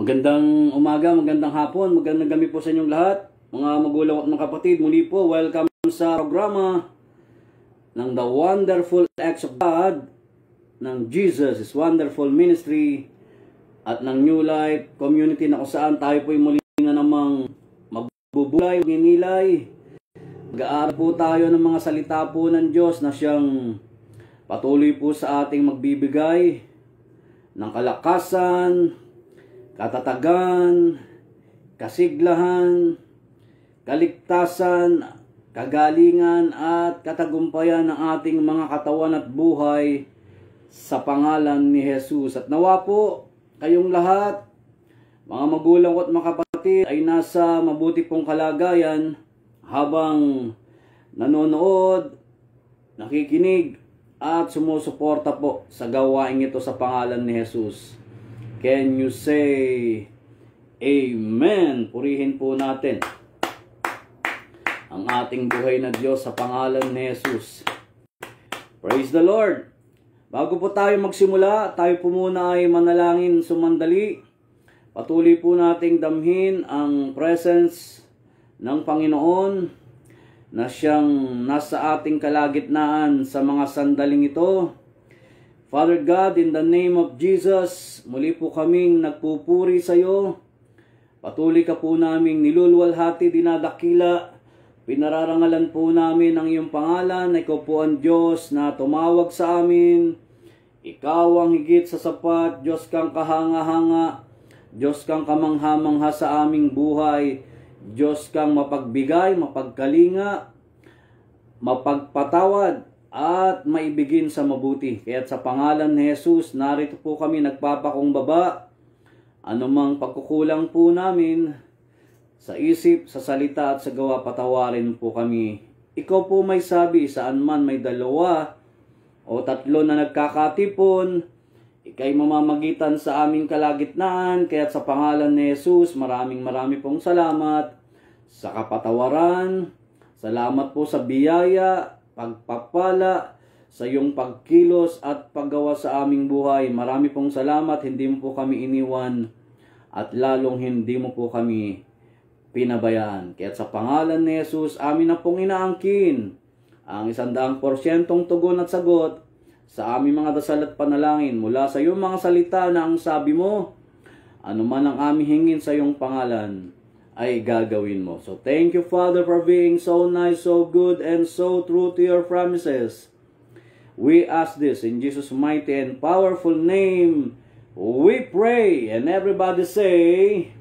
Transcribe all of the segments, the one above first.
Magandang umaga, magandang hapon, magandang gabi po sa inyong lahat. Mga magulang at mga kapatid, muli po, welcome sa programa ng The Wonderful Acts of God ng Jesus is Wonderful Ministry at ng New Life Community na kung saan tayo po muli na namang magbubulay, magnilay. Mag-aaral po tayo ng mga salita po ng Diyos na siyang patuloy po sa ating magbibigay ng kalakasan, katatagan, kasiglahan, kaligtasan, kagalingan at katagumpayan ng ating mga katawan at buhay sa pangalan ni Jesus. At nawa po kayong lahat, mga magulang at mga kapatid, ay nasa mabuti pong kalagayan habang nanonood, nakikinig at sumusuporta po sa gawain ito sa pangalan ni Jesus. Can you say Amen? Purihin po natin ang ating buhay na Diyos sa pangalan ni Jesus. Praise the Lord! Bago po tayo magsimula, tayo po muna ay manalangin sumandali. Patuloy po nating damhin ang presence ng Panginoon na siyang nasa ating kalagitnaan sa mga sandaling ito. Father God, in the name of Jesus, muli po kaming nagpupuri sa iyo. Patuloy ka po naming niluluwalhati, dinadakila. Pinararangalan po namin ang iyong pangalan. Ikaw po ang Diyos na tumawag sa amin. Ikaw ang higit sa sapat. Diyos kang kahanga-hanga. Diyos kang kamangha-mangha sa aming buhay. Diyos kang mapagbigay, mapagkalinga, mapagpatawad, at maibigin sa mabuti. Kaya't sa pangalan ni Jesus, narito po kami nagpapakumbaba. Anumang pagkukulang po namin sa isip, sa salita at sa gawa, patawarin po kami. Ikaw po may sabi, saan man may dalawa o tatlo na nagkakatipon, ikay mamamagitan sa aming kalagitnaan. Kaya't sa pangalan ni Jesus, maraming pong salamat sa kapatawaran. Salamat po sa biyaya, pagpapala, sa iyong pagkilos at paggawa sa aming buhay. Marami pong salamat, hindi mo po kami iniwan at lalong hindi mo po kami pinabayaan. Kaya sa pangalan ni Jesus, amin na pong inaangkin ang 100% tugon at sagot sa aming mga dasal at panalangin mula sa iyong mga salita na ang sabi mo, ano man ang aming hingin sa iyong pangalan ay gagawin mo. So thank you, Father, for being so nice, so good, and so true to your promises. We ask this in Jesus' mighty and powerful name. We pray, and everybody say,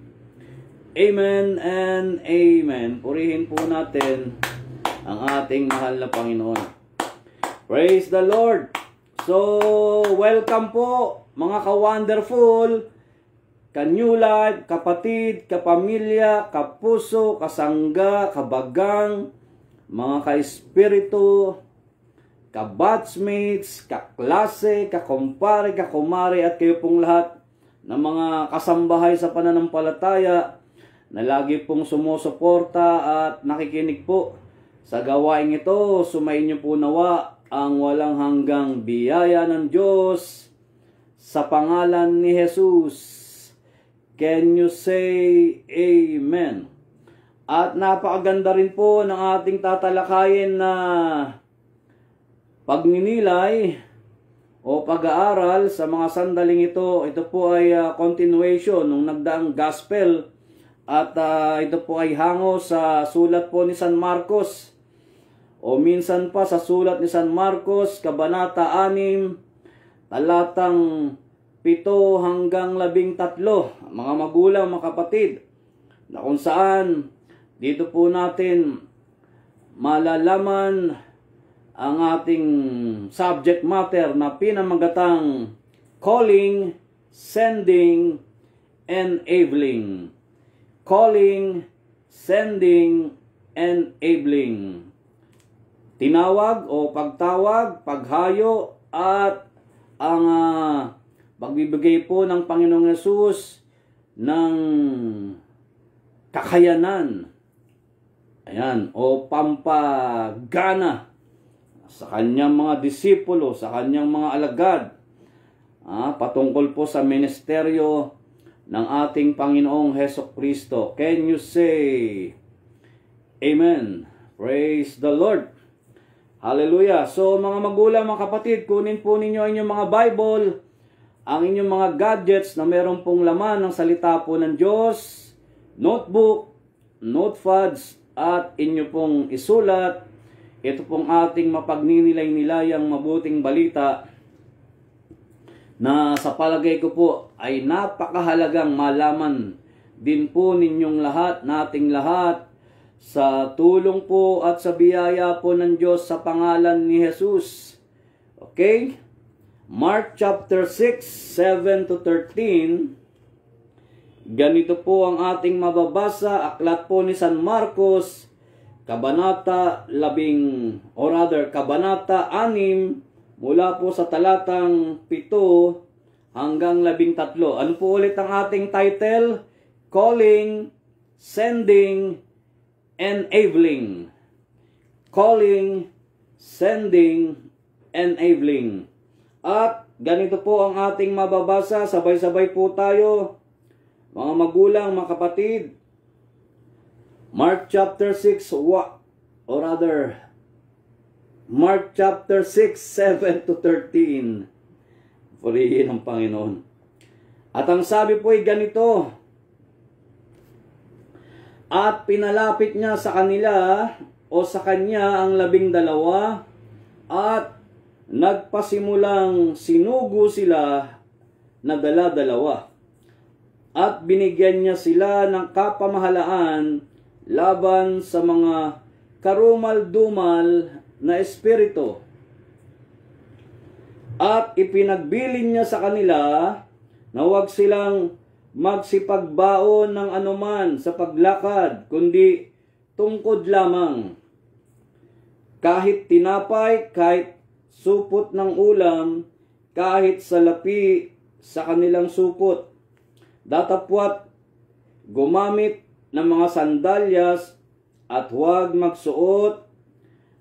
Amen and Amen. Purihin po natin ang ating mahal na Panginoon. Praise the Lord! So, welcome po mga ka-wonderful, ka-New Life, kapatid, kapamilya, kapuso, kasangga, kabagang, mga ka-espiritu, ka-batchmates, kaklase, kakumpare, kakumare, at kayo pong lahat ng mga kasambahay sa pananampalataya na lagi pong sumusuporta at nakikinig po sa gawain ito. Sumayin niyo po nawa ang walang hanggang biyaya ng Diyos sa pangalan ni Jesus. Can you say Amen? At napakaganda rin po ng ating tatalakayin na pagninilay o pag-aaral sa mga sandaling ito. Ito po ay continuation ng nagdaang gospel at ito po ay hango sa sulat po ni San Marcos o minsan pa sa sulat ni San Marcos, Kabanata 6, talatang 7 hanggang 13, mga magulang, mga kapatid, na kung saan dito po natin malalaman ang ating subject matter na pinamagatang calling, sending, enabling. Calling, sending, enabling. Tinawag o pagtawag, paghayo, at ang pagbibigay po ng Panginoong Yesus ng kakayanan, ayan, o pampagana sa kanyang mga disipulo, sa kanyang mga alagad, patungkol po sa ministeryo ng ating Panginoong Hesus Kristo. Can you say Amen? Praise the Lord. Hallelujah. So mga magulang, mga kapatid, kunin po ninyo ang inyong mga Bible, ang inyong mga gadgets na meron pong laman ng salita po ng Diyos, notebook, notepads, at inyo pong isulat. Ito pong ating mapagninilay-nilayang mabuting balita na sa palagay ko po ay napakahalagang malaman din po ninyong lahat, nating lahat, sa tulong po at sa biyaya po ng Diyos sa pangalan ni Jesus. Okay? Mark chapter 6, 7 to 13. Ganito po ang ating mababasa. Aklat po ni San Marcos, kabanata 6, mula po sa talatang 7 hanggang 13. Ano po ulit ang ating title? Calling, Sending, Enabling. Calling, Sending, Enabling. At ganito po ang ating mababasa. Sabay-sabay po tayo, mga magulang, mga kapatid. Mark chapter 6, Mark chapter 6, 7 to 13. Purihin ang Panginoon. At ang sabi po ay ganito, at pinalapit niya sa kanila o sa kanya ang 12 at nagpasimulang sinugo sila na dala-dalawa. At binigyan niya sila ng kapamahalaan laban sa mga karumal-dumal na espiritu. At ipinagbilin niya sa kanila na huwag silang magsipagbaon ng anuman sa paglakad, kundi tungkod lamang. Kahit tinapay, kahit supot ng ulam, kahit salapi sa kanilang supot. Datapwat gumamit ng mga sandalyas at huwag magsuot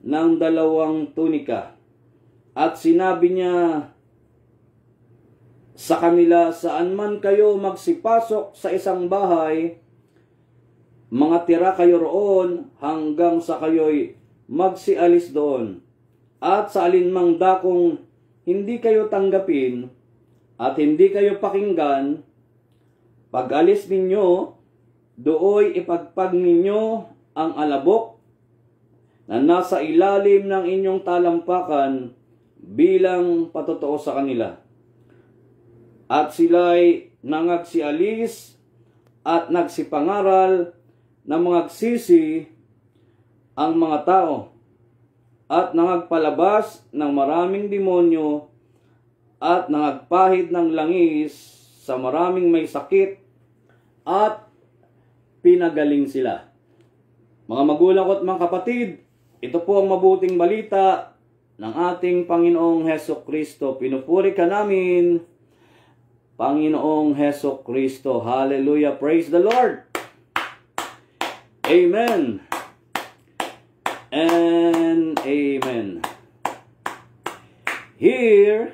ng 2 tunika. At sinabi niya sa kanila, saan man kayo magsipasok sa isang bahay, mga tira kayo roon hanggang sa kayo'y magsialis doon. At sa alinmang dakong hindi kayo tanggapin at hindi kayo pakinggan, pag-alis ninyo, dooy ipagpag ninyo ang alabok na nasa ilalim ng inyong talampakan bilang patotoo sa kanila. At sila'y nangagsialis at nagsipangaral na magsisi ang mga tao at nangagpalabas ng maraming demonyo at nangagpahid ng langis sa maraming may sakit at pinagaling sila. Mga magulang ko at mga kapatid, ito po ang mabuting balita ng ating Panginoong Hesus Kristo. Pinupuri ka namin, Panginoong Hesus Kristo. Hallelujah. Praise the Lord. Amen. And amen. Here,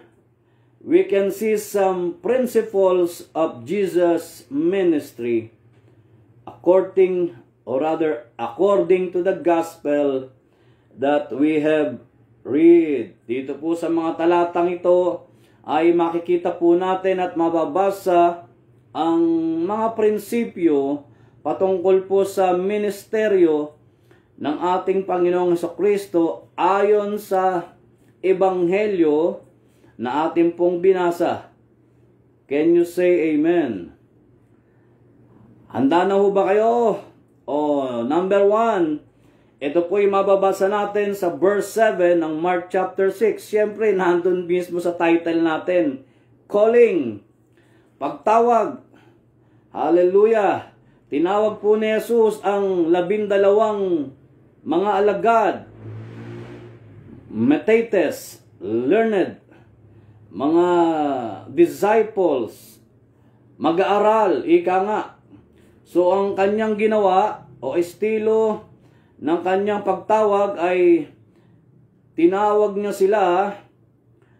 we can see some principles of Jesus' ministry according to the gospel that we have read. Dito po sa mga talatang ito ay makikita po natin at mababasa ang mga prinsipyo patungkol po sa ministeryo ng ating Panginoong Jesucristo ayon sa ebanghelyo na ating pong binasa. Can you say amen? Handa na ho ba kayo? Number 1, ito po'y mababasa natin sa verse 7 ng Mark chapter 6. Siyempre, nandun mismo sa title natin. Calling. Pagtawag. Hallelujah. Tinawag po ni Jesus ang 12 mga alagad. Metates, learned, mga disciples, mag-aaral, ika nga. So, ang kanyang ginawa o estilo ng kanyang pagtawag ay tinawag niya sila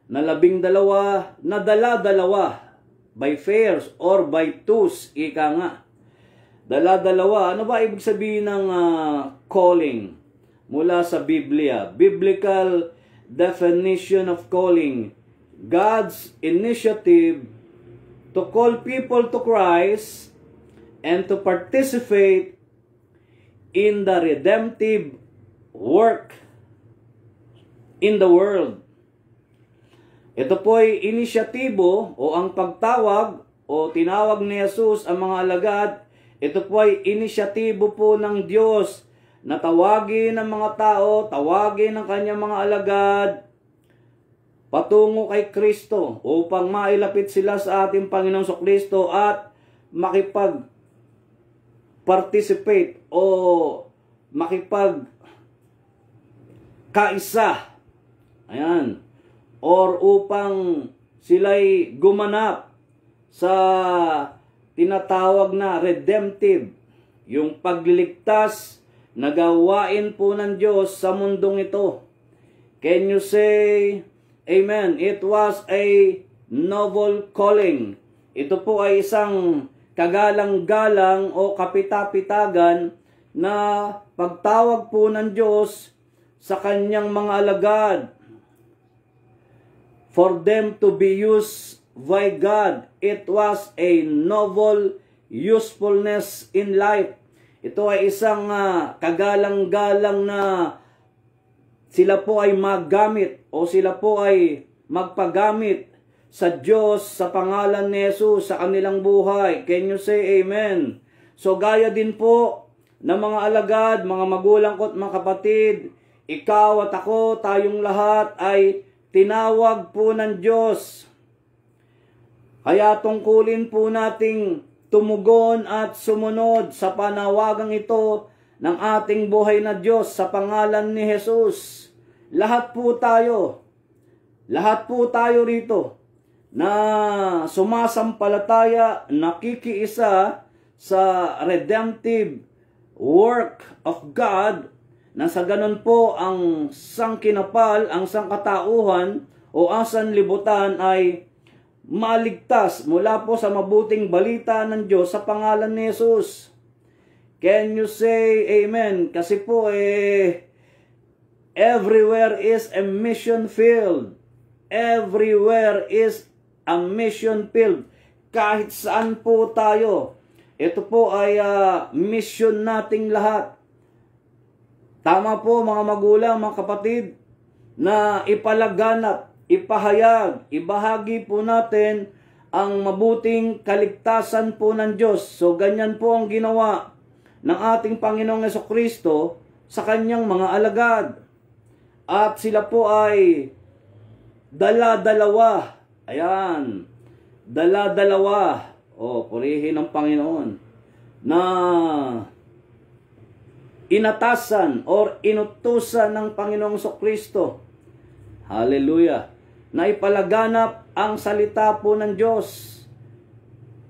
na 12 na dala-dalawa. by pairs or by twos, ika nga. Dala-dalawa. Ano ba ibig sabihin ng calling? Mula sa Biblia. Biblical definition of calling. God's initiative to call people to Christ and to participate in the redemptive work in the world. Ito po ay inisyatibo o ang pagtawag o tinawag ni Jesus ang mga alagad. Ito po ay inisyatibo po ng Diyos na tawagin ng mga tao, tawagin ng kanyang mga alagad patungo kay Kristo upang mailapit sila sa ating Panginoong Kristo at makipag-participate o makipag-kaisa. Ayan. Or upang sila'y gumanap sa tinatawag na redemptive, yung pagliligtas na gawain po ng Diyos sa mundong ito. Can you say amen? It was a noble calling. Ito po ay isang kagalang-galang o kapitapitagan na pagtawag po ng Diyos sa kanyang mga alagad for them to be used by God. It was a noble usefulness in life. Ito ay isang kagalang-galang na sila po ay maggamit o sila po ay magpagamit sa Diyos sa pangalan ni Jesus sa kanilang buhay. Can you say amen? So gaya din po ng mga alagad, mga magulang ko at mga kapatid, ikaw at ako, tayong lahat ay tinawag po ng Diyos. Kaya tungkulin po nating tumugon at sumunod sa panawagang ito ng ating buhay na Diyos sa pangalan ni Jesus. Lahat po tayo rito na sumasampalataya, nakikiisa sa redemptive work of God, na sa ganun po ang sangkinapal, ang sangkatauhan o ang sanlibutan ay maligtas mula po sa mabuting balita ng Diyos sa pangalan ni Jesus. Can you say amen? Kasi po everywhere is a mission field. Everywhere is a mission field. Kahit saan po tayo, ito po ay mission nating lahat. Tama po mga magulang, mga kapatid, na ipalaganap, ipahayag, ibahagi po natin ang mabuting kaligtasan po ng Diyos. So ganyan po ang ginawa ng ating Panginoong Jesucristo sa kanyang mga alagad. At sila po ay dala-dalawa. Ayan. Dala-dalawa. O, purihin ng Panginoon. Na inatasan or inutusan ng Panginoong Jesucristo. Hallelujah. Na ipalaganap ang salita po ng Diyos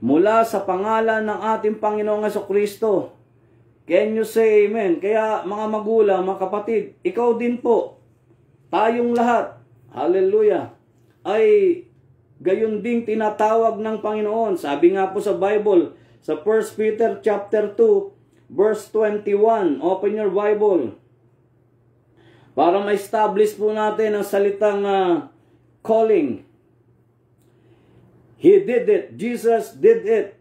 mula sa pangalan ng ating Panginoong Jesucristo. Can you say amen? Kaya mga magulang, mga kapatid, ikaw din po, tayong lahat, hallelujah, ay gayon ding tinatawag ng Panginoon. Sabi nga po sa Bible, sa 1 Peter chapter 2, verse 21. Open your Bible. Para ma-establish po natin ang salitang calling. He did it. Jesus did it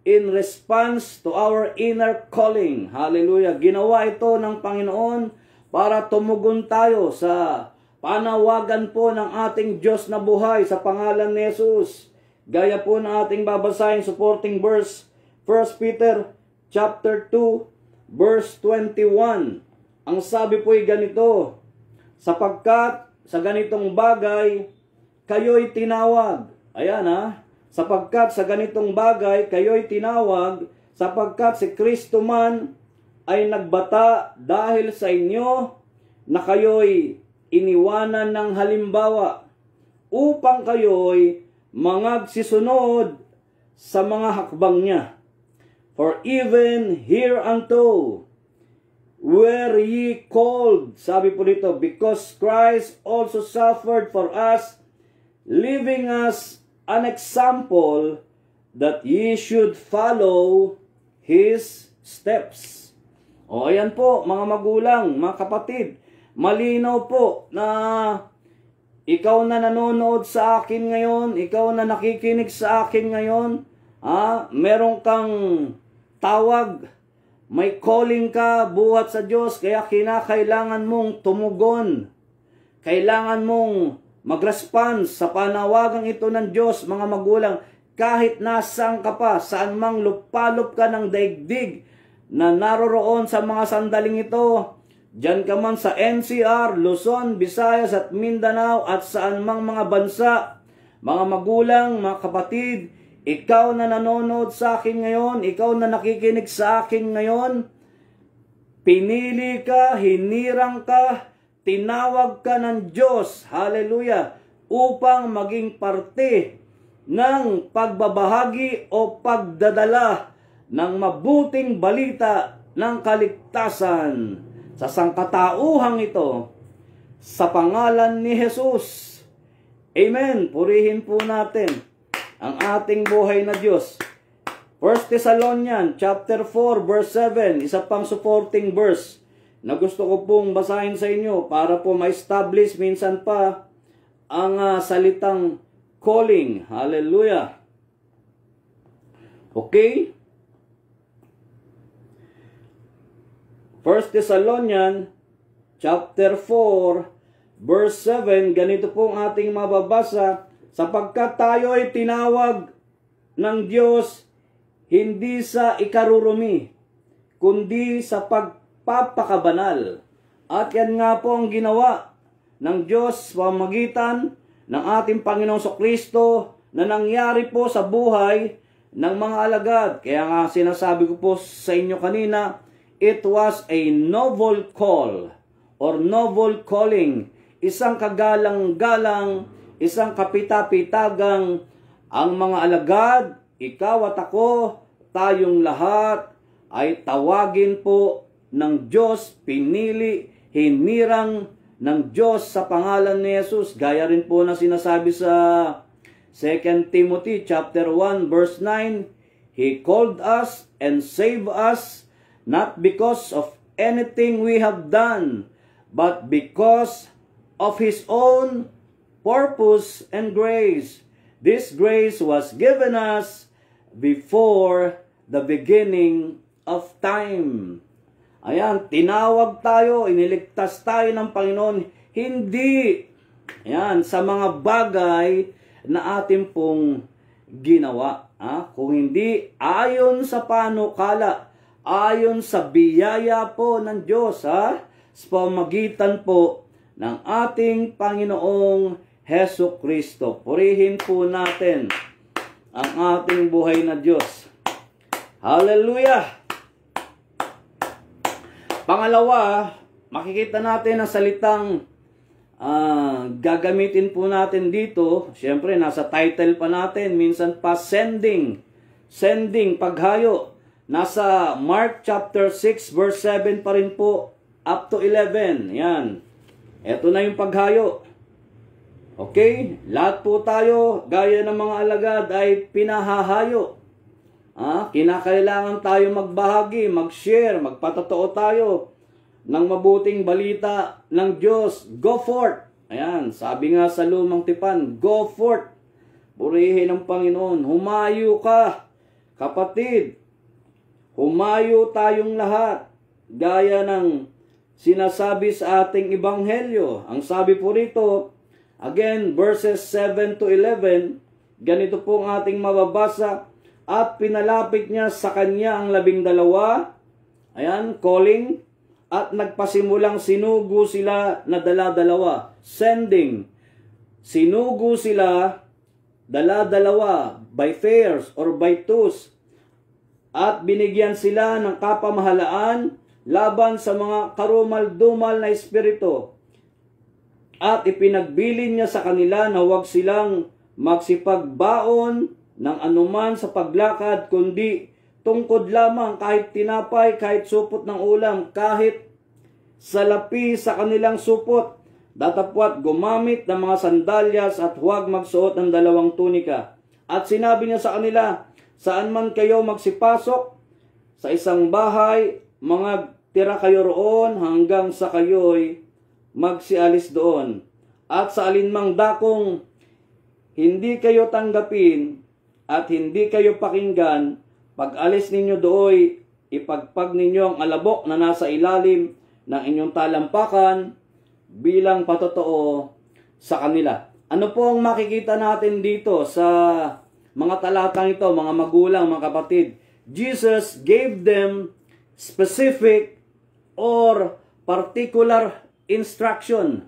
in response to our inner calling. Hallelujah. Ginawa ito ng Panginoon para tumugon tayo sa panawagan po ng ating Diyos na buhay sa pangalan ni Jesus. Gaya po ng ating babasahin supporting verse 1 Peter chapter 2 verse 21. Ang sabi po ay ganito, sapagkat sa ganitong bagay kayo'y tinawag. Ayan sapagkat sa ganitong bagay kayo'y tinawag, sapagkat si Kristo man ay nagbata dahil sa inyo na kayo'y iniwanan ng halimbawa upang kayo'y mangagsisunod sa mga hakbang niya. For even hereunto were ye called, sabi po dito, because Christ also suffered for us, leaving us an example that ye should follow his steps. O ayan po mga magulang, mga kapatid, malinaw po na ikaw na nanonood sa akin ngayon, ikaw na nakikinig sa akin ngayon, meron kang tawag, may calling ka buhat sa Diyos, kaya kinakailangan mong tumugon. Kailangan mong mag-response sa panawagang ito ng Diyos, mga magulang, kahit nasaan ka pa, saan mang lupalop ka ng daigdig na naroroon sa mga sandaling ito, diyan ka man sa NCR, Luzon, Visayas at Mindanao at saan mang mga bansa, mga magulang, mga kapatid, ikaw na nanonood sa akin ngayon, ikaw na nakikinig sa akin ngayon, pinili ka, hinirang ka, tinawag ka ng Diyos, hallelujah, upang maging parte ng pagbabahagi o pagdadala ng mabuting balita ng kaligtasan sa sangkatauhang ito sa pangalan ni Jesus. Amen. Purihin po natin ang ating buhay na Diyos. 1 Thessalonians chapter 4 verse 7, isa pang supporting verse na gusto ko pong basahin sa inyo para po ma-establish minsan pa ang salitang calling. Hallelujah. Okay? 1 Thessalonians chapter 4 verse 7, ganito pong ating mababasa, sapagkat tayo ay tinawag ng Diyos hindi sa ikarurumi, kundi sa pagpapakabanal. At yan nga po ang ginawa ng Diyos sa pamamagitan ng ating Panginoong Kristo na nangyari po sa buhay ng mga alagad. Kaya nga sinasabi ko po sa inyo kanina, it was a noble call or noble calling. Isang kagalang-galang, isang kapitapitagang ang mga alagad, ikaw at ako, tayong lahat ay tawagin po ng Diyos, pinili, hinirang ng Diyos sa pangalan ni Jesus. Gaya rin po na sinasabi sa 2 Timothy chapter 1 verse 9, He called us and saved us not because of anything we have done, but because of His own purpose and grace. This grace was given us before the beginning of time. Ayan, tinawag tayo, iniligtas tayo ng Panginoon, hindi sa mga bagay na ating pong ginawa. Kung hindi ayon sa panukala, ayon sa biyaya po ng Diyos, sa pamamagitan po ng ating Panginoong Hesus Kristo. Purihin po natin ang ating buhay na Diyos. Hallelujah! Pangalawa, makikita natin ang salitang gagamitin po natin dito. Siyempre, nasa title pa natin. Minsan pa sending. Sending, paghayo. Nasa Mark chapter 6 verse 7 pa rin po. Up to 11. Yan. Ito na yung paghayo. Okay? Lahat po tayo, gaya ng mga alagad, ay pinahahayo. Kinakailangan tayo magbahagi, mag-share, magpatotoo tayo ng mabuting balita ng Diyos. Go forth. Ayan, sabi nga sa Lumang Tipan, go forth. Purihin ang Panginoon. Humayo ka, kapatid. Humayo tayong lahat. Gaya ng sinasabi sa ating ebanghelyo. Ang sabi po rito, again, verses 7 to 11, ganito po ang ating mababasa, at pinalapit niya sa kanya ang 12, ayan, calling, at nagpasimulang sinugo sila na dala-dalawa, sending, sinugo sila, dala-dalawa, by pairs or by twos, at binigyan sila ng kapamahalaan laban sa mga karumal-dumal na espiritu. At ipinagbilin niya sa kanila na huwag silang magsipagbaon ng anuman sa paglakad, kundi tungkod lamang kahit tinapay, kahit supot ng ulam, kahit salapi sa kanilang supot. Datapwat gumamit ng mga sandalyas at huwag magsuot ng 2 tunika. At sinabi niya sa kanila, saan man kayo magsipasok sa isang bahay, mga tira kayo roon hanggang sa kayo'y magsialis doon. At sa alinmang dakong hindi kayo tanggapin at hindi kayo pakinggan, pag alis ninyo dooy, ipagpag ninyo ang alabok na nasa ilalim ng inyong talampakan bilang patotoo sa kanila. Ano po ang makikita natin dito sa mga talatang ito, mga magulang, mga kapatid? Jesus gave them specific or particular instruction.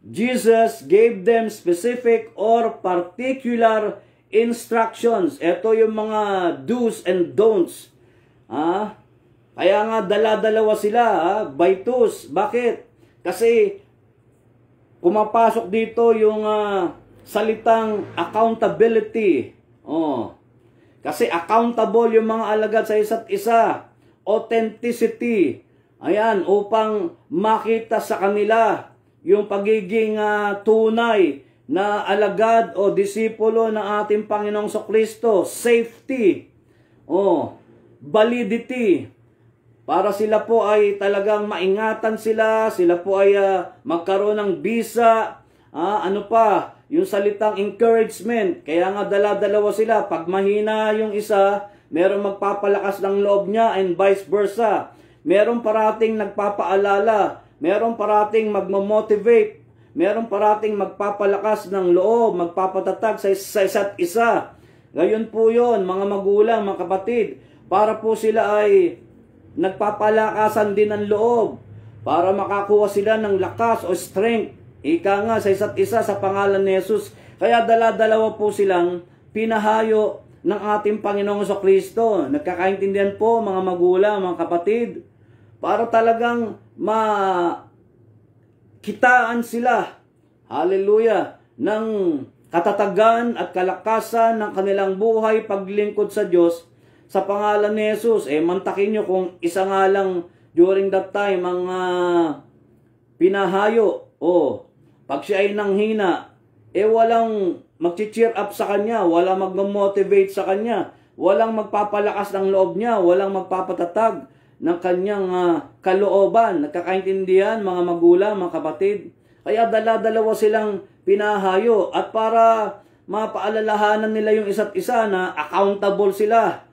Jesus gave them specific or particular instructions. Ito yung mga do's and don'ts. Kaya nga dala-dalawa sila, by twos. Bakit? Kasi pumapasok dito yung salitang accountability. Kasi accountable yung mga alagad sa isa't isa. Authenticity. Ayan, upang makita sa kanila yung pagiging tunay na alagad o disipulo ng ating Panginoong Kristo. Safety. Validity. Para sila po ay talagang maingatan sila po ay magkaroon ng visa, ano pa, yung salitang encouragement. Kaya nga dala-dalawa sila. Pag mahina yung isa, merong magpapalakas ng loob niya and vice versa. Merong parating nagpapaalala, merong parating magmamotivate, merong parating magpapalakas ng loob, magpapatatag sa isa't isa. Gayon po yun, mga magulang, mga kapatid, para po sila ay nagpapalakasan din ng loob para makakuha sila ng lakas o strength. Ika nga sa isa't isa sa pangalan ni Jesus. Kaya dala-dalawa po silang pinahayo ng ating Panginoong Kristo. Nagkakaintindihan po mga magulang, mga kapatid, para talagang makitaan sila, hallelujah, ng katatagan at kalakasan ng kanilang buhay paglingkod sa Diyos. Sa pangalan ni Jesus, mantakin nyo kung isa nga lang during that time ang pinahayo. Pag siya ay nanghina, walang mag-cheer up sa kanya, walang mag-motivate sa kanya, walang magpapalakas ng loob niya, walang magpapatatag ng kanyang kalooban. Nagkakaintindihan mga magulang, mga kapatid. Kaya dala-dalawa silang pinahayo at para mapaalalahanan nila yung isa't isa na accountable sila.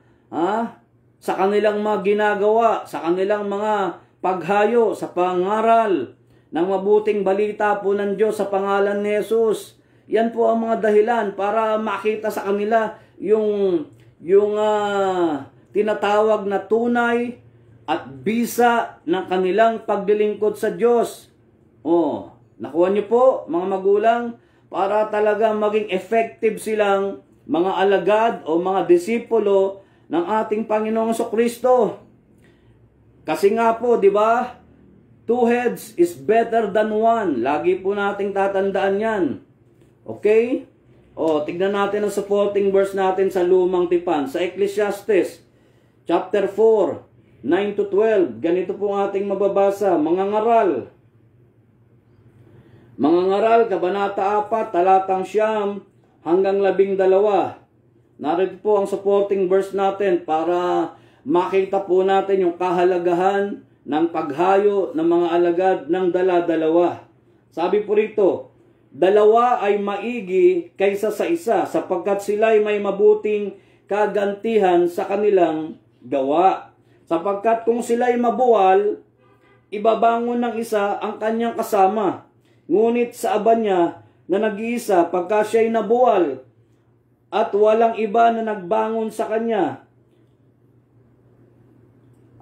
Sa kanilang mga ginagawa, sa kanilang mga paghayo, sa pangaral ng mabuting balita po ng Diyos sa pangalan ni Jesus. Yan po ang mga dahilan para makita sa kanila yung tinatawag na tunay at bisa ng kanilang paglilingkod sa Diyos. Nakuha niyo po mga magulang, para talagang maging effective silang mga alagad o mga disipulo ng ating Panginoong Kristo. Kasi nga po, di ba? 2 heads is better than 1. Lagi po nating tatandaan yan. Okay? Tignan natin ang supporting verse natin sa Lumang Tipan. Sa Ecclesiastes, chapter 4, 9 to 12. Ganito po ang ating mababasa. Mga ngaral, kabanata 4, talatang 9 hanggang 12. Narito po ang supporting verse natin para makita po natin yung kahalagahan ng paghayo ng mga alagad ng dala-dalawa. Sabi po rito, dalawa ay maigi kaysa sa isa sapagkat sila'y may mabuting kagantihan sa kanilang gawa. Sapagkat kung sila'y mabuwal, ibabangon ng isa ang kanyang kasama. Ngunit sa aba niya na nag-iisa pagka siya'y nabuwal at walang iba na nagbangon sa kanya.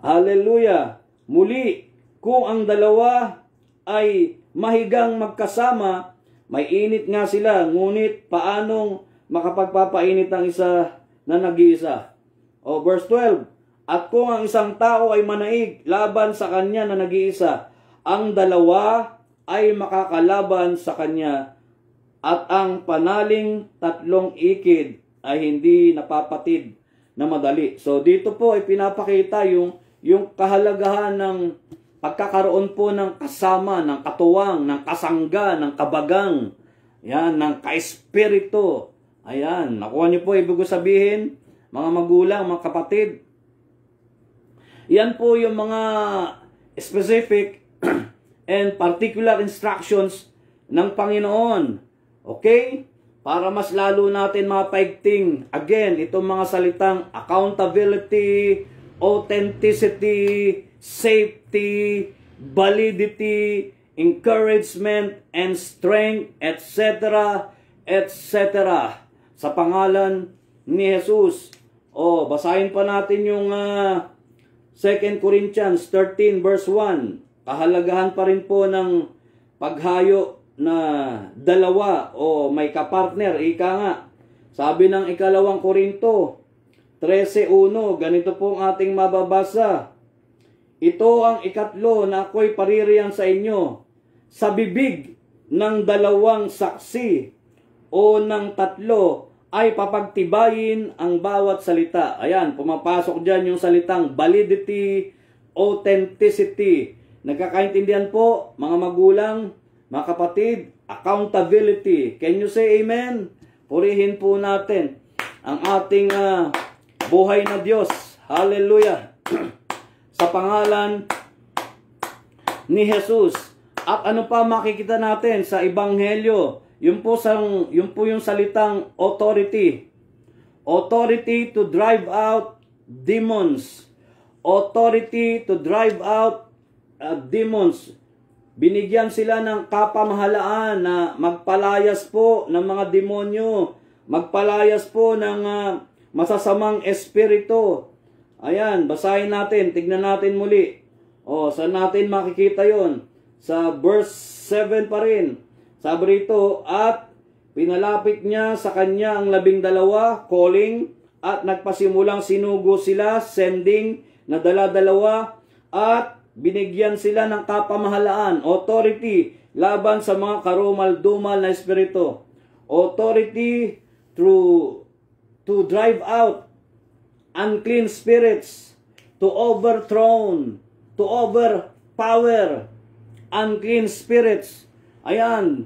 Hallelujah! Muli, kung ang dalawa ay mahigang magkasama, may init nga sila, ngunit paanong makapagpapainit ang isa na nag-iisa? Verse 12, at kung ang isang tao ay manaig laban sa kanya na nag-iisa, ang dalawa ay makakalaban sa kanya, at ang panaling 3 ikid ay hindi napapatid na madali. So dito po ay pinapakita yung kahalagahan ng pagkakaroon po ng kasama, ng katuwang, ng kasangga, ng kabagang, yan, ng kaespiritu, Ayan, nakuha niyo po ibig ko sabihin, mga magulang, mga kapatid. Yan po yung mga specific and particular instructions ng Panginoon. Okay? Para mas lalo natin mapaigting, again, itong mga salitang accountability, authenticity, safety, validity, encouragement, and strength, etc., etc. Sa pangalan ni Jesus. Basahin pa natin yung 2 Corinthians 13 verse 1. Kahalagahan pa rin po ng paghayo na dalawa o may kapartner. Ika nga, sabi ng 2 Korinto 13:1, ganito po ang ating mababasa. Ito ang ikatlo na ako'y paririyan sa inyo. Sa bibig ng dalawang saksi o ng tatlo ay papagtibayin ang bawat salita. Ayan, pumapasok dyan yung salitang validity, authenticity. Nagkakaintindihan po, mga magulang, mga kapatid, accountability. Can you say amen? Purihin po natin ang ating buhay na Diyos. Hallelujah. Sa pangalan ni Jesus. At ano pa makikita natin sa Ebanghelyo? Yun po yung salitang authority. Authority to drive out demons. Authority to drive out demons. Binigyan sila ng kapamahalaan na magpalayas po ng mga demonyo. Magpalayas po ng masasamang espiritu. Ayan, basahin natin. Tignan natin muli. Saan natin makikita yon? Sa verse 7 pa rin. Sabi rito, at pinalapit niya sa kanya ang 12, calling, at nagpasimulang sinugo sila, sending, na dala-dalawa, at binigyan sila ng kapamahalaan, authority, laban sa mga karumal-dumal na espiritu. Authority to drive out unclean spirits, to overpower unclean spirits. Ayan,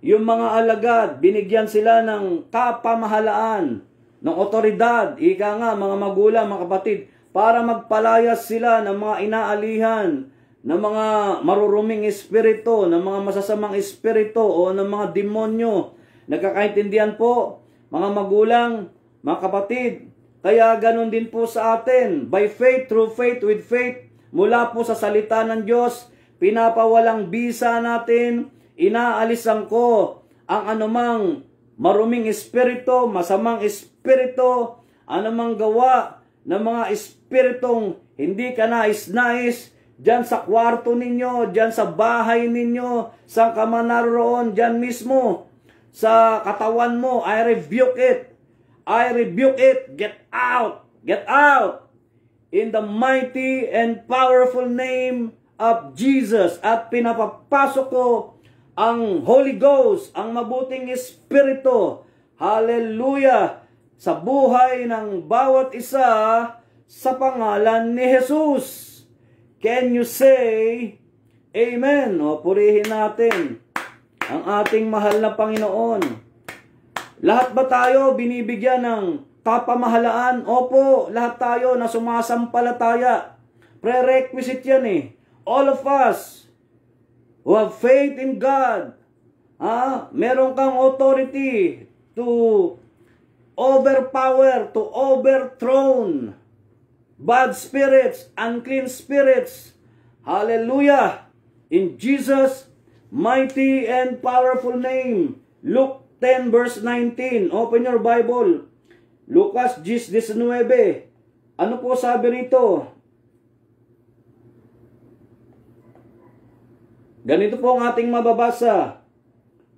yung mga alagad, binigyan sila ng kapamahalaan, ng otoridad, ika nga mga magulang, mga kapatid, para magpalayas sila ng mga inaalihan, ng mga maruruming espiritu, ng mga masasamang espiritu, o ng mga demonyo. Nagkakaintindihan po, mga magulang, mga kapatid. Kaya ganun din po sa atin, by faith, through faith, with faith, mula po sa salita ng Diyos, pinapawalang bisa natin, inaalisan ko ang anumang maruming espiritu, masamang espiritu, anumang gawa ng mga espiritong hindi ka nais-nais, dyan sa kwarto ninyo, dyan sa bahay ninyo, sa ka man naroon, dyan mismo, sa katawan mo, I rebuke it. I rebuke it. Get out. Get out. In the mighty and powerful name of Jesus. At pinapapasok ko ang Holy Ghost, ang mabuting Espiritu. Hallelujah. Sa buhay ng bawat isa sa pangalan ni Jesus. Can you say amen? Purihin natin ang ating mahal na Panginoon. Lahat ba tayo binibigyan ng kapamahalaan? Opo, lahat tayo na sumasampalataya. Prerequisite yan eh. All of us who have faith in God, meron kang authority to overpower, to overthrow bad spirits, unclean spirits. Hallelujah! In Jesus' mighty and powerful name. Luke 10 verse 19. Open your Bible. Lucas 10:19. Ano po sabi rito? Ganito po ang ating mababasa.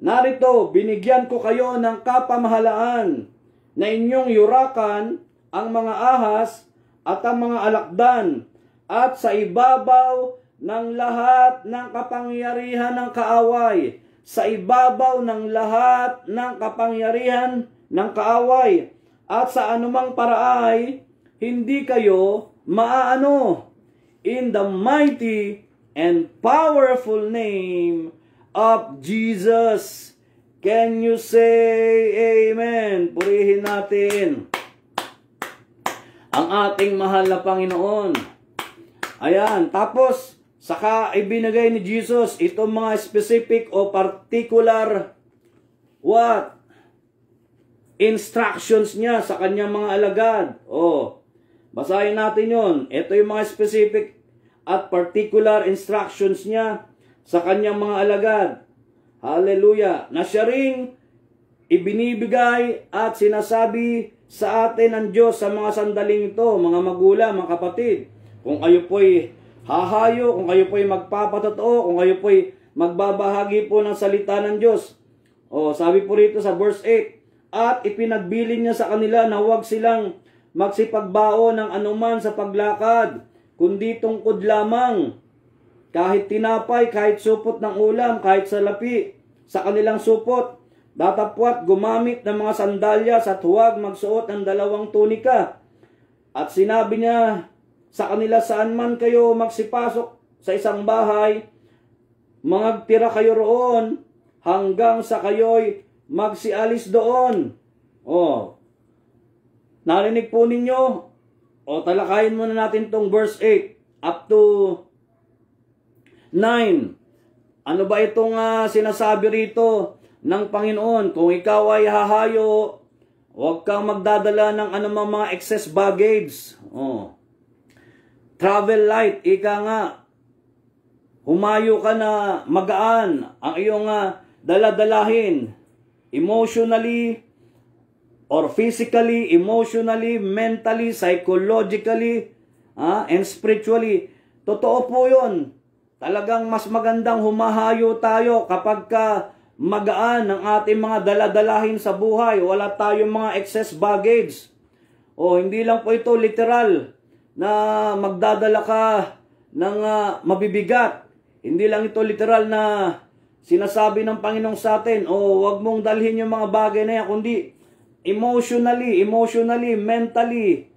Narito, binigyan ko kayo ng kapamahalaan na inyong yurakan ang mga ahas at ang mga alakdan at sa ibabaw ng lahat ng kapangyarihan ng kaaway. Sa ibabaw ng lahat ng kapangyarihan ng kaaway. At sa anumang paraay, hindi kayo maaano. In the mighty and powerful name of Jesus. Can you say amen? Purihin natin ang ating mahal na Panginoon. Ayan, tapos saka ibinigay ni Jesus itong mga specific o particular what? Instructions niya sa kanyang mga alagad. Basahin natin yon. Ito yung mga specific at particular instructions niya sa kanyang mga alagad. Hallelujah. Na siya ring ibinibigay at sinasabi sa atin ng Diyos sa mga sandaling ito, mga magulang, mga kapatid. Kung kayo po'y hahayo, kung kayo po'y magpapatotoo, kung kayo po'y magbabahagi po ng salita ng Diyos. Sabi po rito sa verse 8, at ipinagbilin niya sa kanila na huwag silang magsipagbao ng anuman sa paglakad, kundi tungkod lamang, kahit tinapay, kahit supot ng ulam, kahit salapi, sa kanilang supot, datapwat gumamit ng mga sandalyas at huwag magsuot ng 2 tunika. At sinabi niya sa kanila, saan man kayo magsipasok sa isang bahay, magtira kayo roon hanggang sa kayo'y magsialis doon. Narinig po ninyo? Talakayin muna natin tong verse 8 up to 9. Ano ba itong sinasabi rito ng Panginoon? Kung ikaw ay hahayo, huwag kang magdadala ng anumang mga excess baggage. Travel light, ika nga. Humayo ka na magaan ang iyong daladalahin. Emotionally, or physically, emotionally, mentally, psychologically, and spiritually. Totoo po yun. Talagang mas magandang humahayo tayo kapag magaan ang ating mga daladalahin sa buhay. Wala tayong mga excess baggage. Hindi lang po ito literal na magdadala ka ng mabibigat. Hindi lang ito literal na sinasabi ng Panginoon sa atin, wag mong dalhin yung mga bagay na yan, kundi emotionally, mentally,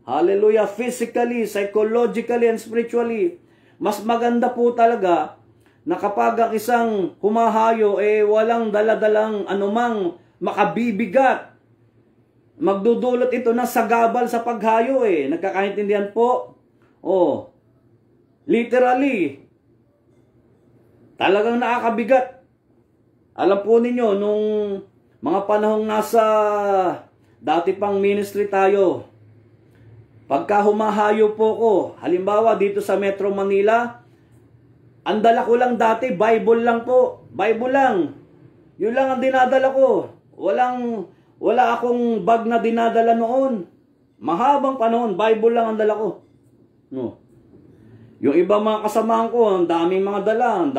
hallelujah, physically, psychologically, and spiritually. Mas maganda po talaga na kapag ang isang humahayo, walang daladalang anumang makabibigat. Magdudulot ito ng sagabal sa paghayo. Nagkakaintindihan po? Literally, talagang nakakabigat. Alam po ninyo, nung mga panahong nasa dati pang ministry tayo, pagka humahayo po ko, halimbawa dito sa Metro Manila, ang dala ko lang dati, Bible lang po. Bible lang. Yun lang ang dinadala ko. Wala akong bag na dinadala noon. Mahabang panahon, Bible lang ang dala ko. Yung iba mga kasamahan ko, ang daming mga dala, ang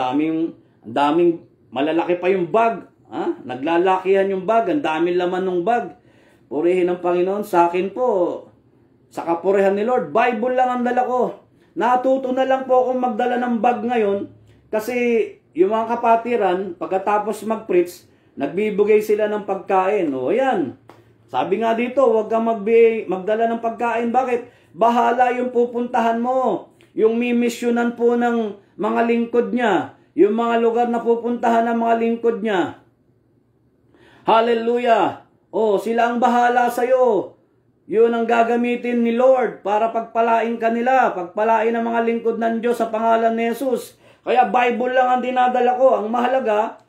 daming malalaki pa yung bag. Naglalakihan yung bag, ang daming laman ng bag. Purihin ng Panginoon. Sa akin po, sa kapurihan ni Lord, Bible lang ang dala ko. Natuto na lang po akong magdala ng bag ngayon kasi yung mga kapatiran, pagkatapos mag-preach, nagbibigay sila ng pagkain. Ayan. Sabi nga dito, huwag kang magdala ng pagkain. Bakit? Bahala yung pupuntahan mo. Yung mimisyonan po ng mga lingkod niya. Yung mga lugar na pupuntahan ng mga lingkod niya. Hallelujah! Sila ang bahala sa'yo. Yun ang gagamitin ni Lord para pagpalain kanila, pagpalain ang mga lingkod ng Diyos sa pangalan ni Jesus. Kaya Bible lang ang dinadala ko. Ang mahalaga,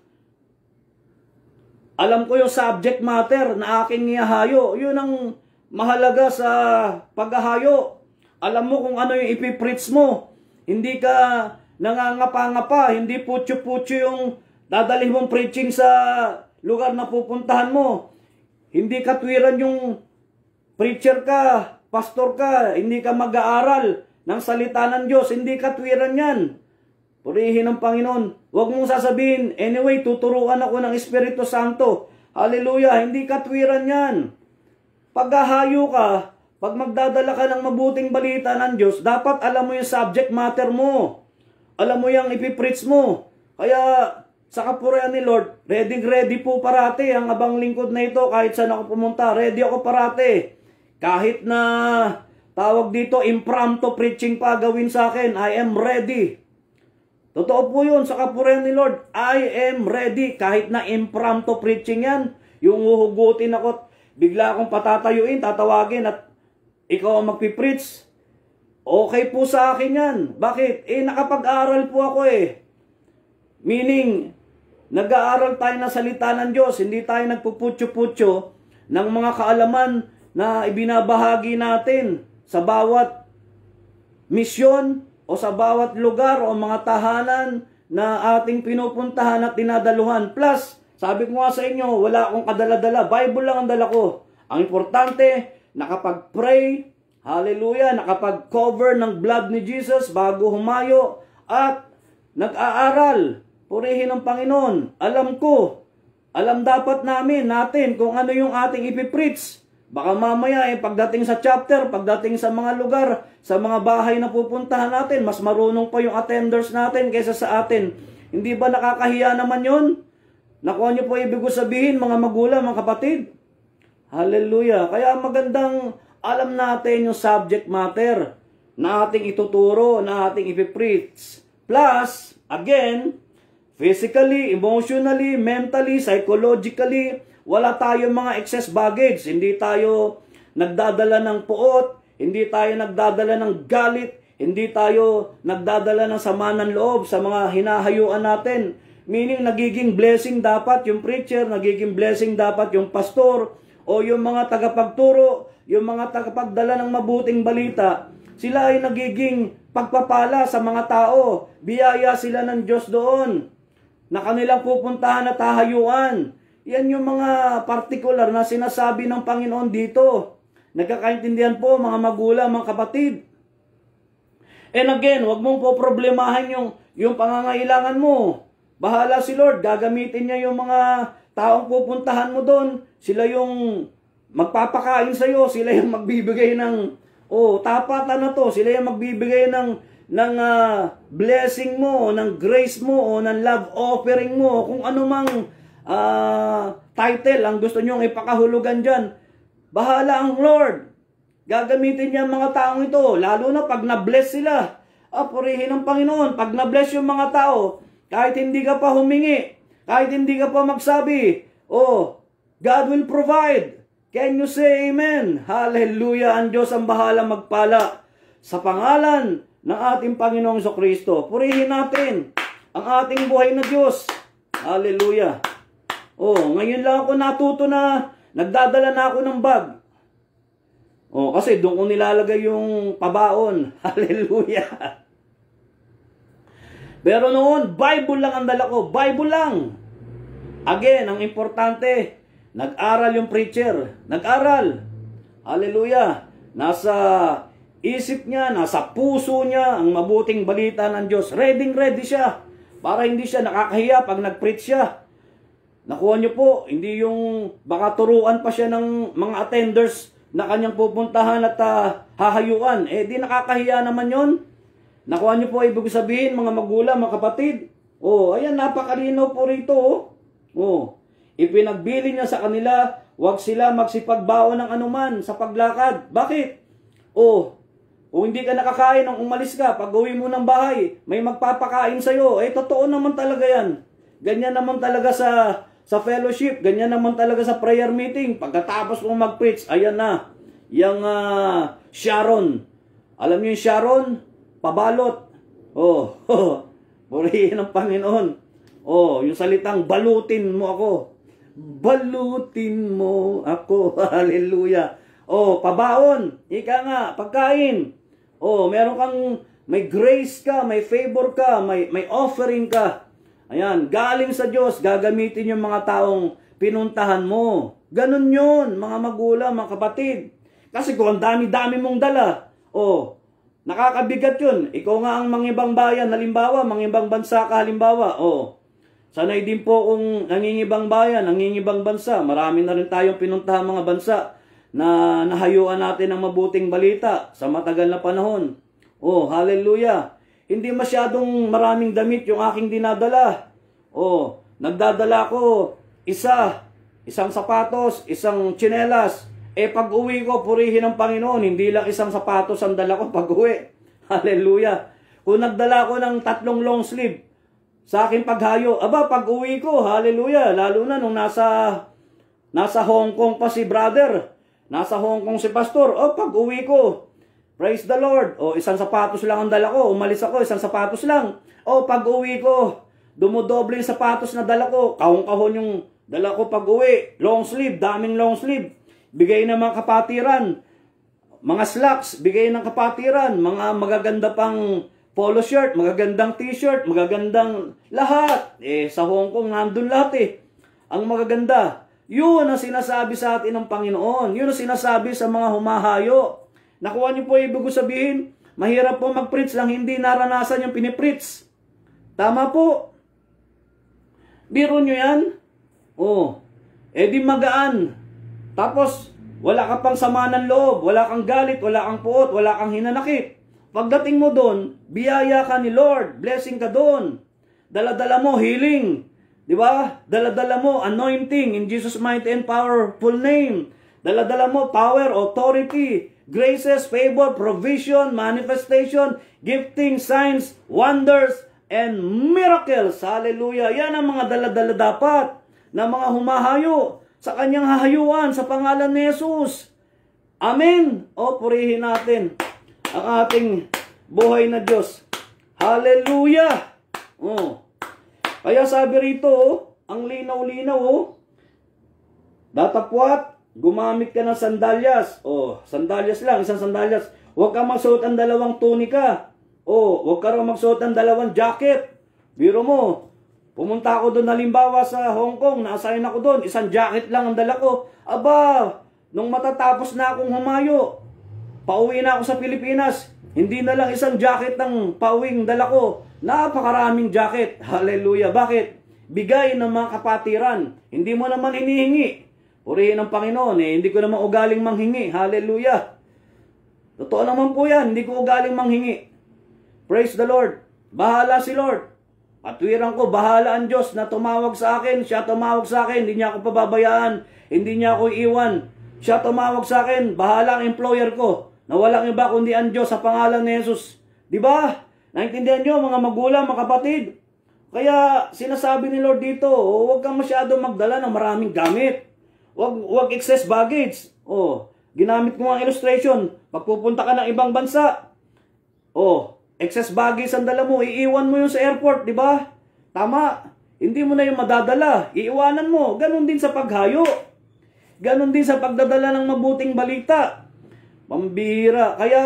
alam ko yung subject matter na aking ihahayo. Yun ang mahalaga sa paghahayo. Alam mo kung ano yung ipipreach mo. Hindi ka nangangapa-ngapa, hindi putyo-putyo yung dadalhin mong preaching sa lugar na pupuntahan mo. Hindi katwiran yung preacher ka, pastor ka, hindi ka mag-aaral ng salita ng Diyos, hindi katwiran yan. Purihin ng Panginoon. Huwag mong sasabihin, anyway, tuturuan ako ng Espiritu Santo. Hallelujah, hindi katwiran yan. Paghahayo ka, pag magdadala ka ng mabuting balita ng Diyos, dapat alam mo yung subject matter mo. Alam mo yung ipipreach mo. Kaya sa kapurihan ni Lord, ready po parati ang abang lingkod na ito kahit saan ako pumunta. Ready ako parati. Kahit na tawag dito, impromptu preaching pa gawin sa akin, I am ready. Totoo po yun sa kapurihan ni Lord. I am ready. Kahit na impromptu preaching yan, yung huhugutin ako, bigla akong patatayuin, tatawagin at ikaw ang magpipreach. Okay po sa akin yan. Bakit? Nakapag-aral po ako Meaning, nag-aaral tayo ng salita ng Diyos. Hindi tayo nagpuputyo-putyo ng mga kaalaman na ibinabahagi natin sa bawat misyon o sa bawat lugar o mga tahanan na ating pinupuntahan at dinadaluhan. Plus, sabi ko nga sa inyo, wala akong kadala-dala. Bible lang ang dala ko. Ang importante, nakapag-pray, hallelujah, nakapag-cover ng blood ni Jesus bago humayo at nag-aaral. Purihin ang Panginoon. Alam dapat natin kung ano yung ating ipipreach. Baka mamaya pagdating sa chapter, pagdating sa mga lugar, sa mga bahay na pupuntahan natin, mas marunong pa yung attenders natin kaysa sa atin. Hindi ba nakakahiya naman yun? Nakuha niyo po ibig sabihin, mga magulang, mga kapatid? Hallelujah. Kaya magandang alam natin yung subject matter na ating ituturo, na ating ipipreach. Plus, again, physically, emotionally, mentally, psychologically, wala tayong mga excess baggage. Hindi tayo nagdadala ng puot, hindi tayo nagdadala ng galit, hindi tayo nagdadala ng sama ng loob sa mga hinahayuan natin. Meaning, nagiging blessing dapat yung preacher, nagiging blessing dapat yung pastor, o yung mga tagapagturo, yung mga tagapagdala ng mabuting balita. Sila ay nagiging pagpapala sa mga tao. Biyaya sila ng Diyos doon na kanilang pupuntahan at hahayuan. Yan yung mga particular na sinasabi ng Panginoon dito. Nagkakaintindihan po mga magulang, mga kapatid. And again, wag mong po problemahin yung pangangailangan mo. Bahala si Lord, gagamitin niya yung mga taong pupuntahan mo doon. Sila yung magpapakain sa iyo, sila yung magbibigay ng tapatan na to, sila yung magbibigay ng blessing mo, ng grace mo, o ng love offering mo, kung ano mang title ang gusto nyong ipakahulugan dyan. Bahala ang Lord. Gagamitin niya ang mga taong ito, lalo na pag na-bless sila. Purihin ng Panginoon. Pag na-bless yung mga tao, kahit hindi ka pa humingi, kahit hindi ka pa magsabi, God will provide. Can you say amen? Hallelujah. Ang Diyos ang bahala magpala. Sa pangalan ng ating Panginoong Jesucristo, purihin natin ang ating buhay na Diyos. Hallelujah. Ngayon lang ako natuto na nagdadala na ako ng bag. Kasi doon ko nilalagay yung pabaon. Hallelujah. Pero noon, Bible lang ang dala ko. Bible lang. Again, ang importante, nag-aral yung preacher. Nag-aral. Hallelujah. Nasa isip niya, nasa puso niya, ang mabuting balita ng Diyos. Ready siya. Para hindi siya nakakahiya pag nag-preach siya. Nakuha niyo po, hindi yung baka turuan pa siya ng mga attenders na kanyang pupuntahan at hahayuan. Di nakakahiya naman yon. Nakuha niyo po ibig sabihin, mga magulang, mga kapatid. Ayan, napakalinaw po rito. Ipinagbili niya sa kanila, huwag sila magsipagbaon ng anuman sa paglakad. Bakit? Kung hindi ka nakakain nang umalis ka, pag uwi mo ng bahay, may magpapakain sa'yo. Totoo naman talaga yan. Ganyan naman talaga sa fellowship, ganyan naman talaga sa prayer meeting. Pagkatapos mong mag-preach, ayan na, yung Sharon. Alam niyo yung Sharon? Pabalot. Purihin ng Panginoon. Yung salitang balutin mo ako. Balutin mo ako. Hallelujah. Pabaon. Ika nga, pagkain. Meron kang, may grace ka, may favor ka, may offering ka. Ayan, galing sa Diyos, gagamitin yung mga taong pinuntahan mo. Ganun yun, mga magulang, mga kapatid. Kasi kung ang dami-dami mong dala, nakakabigat yun. Ikaw nga ang mangibang bayan, halimbawa, mangibang bansa ka, halimbawa, sanay din po kung nangingibang bayan, nangingibang bansa. Marami na rin tayong pinuntahan mga bansa na nahayuan natin ng mabuting balita sa matagal na panahon. Hallelujah. Hindi masyadong maraming damit yung aking dinadala. Nagdadala ko isang sapatos, isang tsinelas. Pag uwi ko, purihin ng Panginoon, hindi lang isang sapatos ang dala ko pag uwi. Hallelujah. kung nagdala ko ng 3 long sleeve sa aking paghayo, aba, pag uwi ko, hallelujah, lalo na nung nasa Hong Kong pa si brother, nasa Hong Kong si pastor, pag uwi ko, praise the Lord, isang sapatos lang ang dala ko, umalis ako, isang sapatos lang, pag uwi ko, dumodoble yung sapatos na dala ko, kahon-kahon yung dala ko pag uwi, long sleeve, daming long sleeve, bigay ng mga kapatiran, mga slacks, bigay ng kapatiran, mga magaganda pang polo shirt, magagandang t-shirt, magagandang lahat. Sa Hong Kong, nandun lahat ang magaganda. Yun ang sinasabi sa atin ng Panginoon. Yun ang sinasabi sa mga humahayo. Nakuha niyo po ibig sabihin, mahirap po mag-preach lang, hindi naranasan yung pinipreach. Tama po. Biro nyo yan? Di magaan. Tapos, wala ka pang sama ng loob, wala kang galit, wala kang puot, wala kang hinanakit. Pagdating mo doon, biyaya ka ni Lord, blessing ka doon. Dala-dala mo healing, di ba? Dala-dala mo anointing in Jesus' mighty and powerful name. Dala-dala mo power, authority, graces, favor, provision, manifestation, gifting, signs, wonders, and miracles. Hallelujah. Yan ang mga dala-dala dapat na mga humahayo sa kanyang hahayuan sa pangalan ni Jesus. Amen. Purihin natin ang ating buhay na Diyos. Hallelujah! Kaya sabi rito, ang linaw-linaw, datapwat, gumamit ka ng sandalyas. Sandalyas lang, isang sandalyas. Huwag ka magsuot ang 2 tunika. Huwag ka rin magsuot ang 2 jacket. Biro mo, pumunta ako doon halimbawa sa Hong Kong, na-assign ako doon, isang jacket lang ang dala ko. Aba, nung matatapos na akong humayo, pauwi na ako sa Pilipinas, hindi na lang isang jacket ng pauwing dala ko. Napakaraming jacket. Hallelujah. Bakit? Bigay ng mga kapatiran. Hindi mo naman hinihingi. Purihin ng Panginoon. Hindi ko naman ugaling manghingi. Hallelujah. Totoo naman po yan. Hindi ko ugaling manghingi. Praise the Lord. Bahala si Lord. Patwiran ko, bahala ang Diyos na tumawag sa akin. Siya tumawag sa akin. Hindi niya ako pababayaan. Hindi niya ako iiwan. Siya tumawag sa akin. Bahala ang employer ko. Na walang iba kundi ang Diyos sa pangalan ni Jesus. Diba? Naintindihan nyo mga magulang, mga kapatid? Kaya sinasabi ni Lord dito, huwag kang masyado magdala ng maraming gamit. Huwag excess baggage. Ginamit ko ang illustration. Pagpupunta ka ng ibang bansa, excess baggage ang dala mo, iiwan mo yun sa airport, diba? Tama. Hindi mo na yung madadala. Iiwanan mo. Ganon din sa paghayo. Ganon din sa pagdadala ng mabuting balita. Pambihira. Kaya,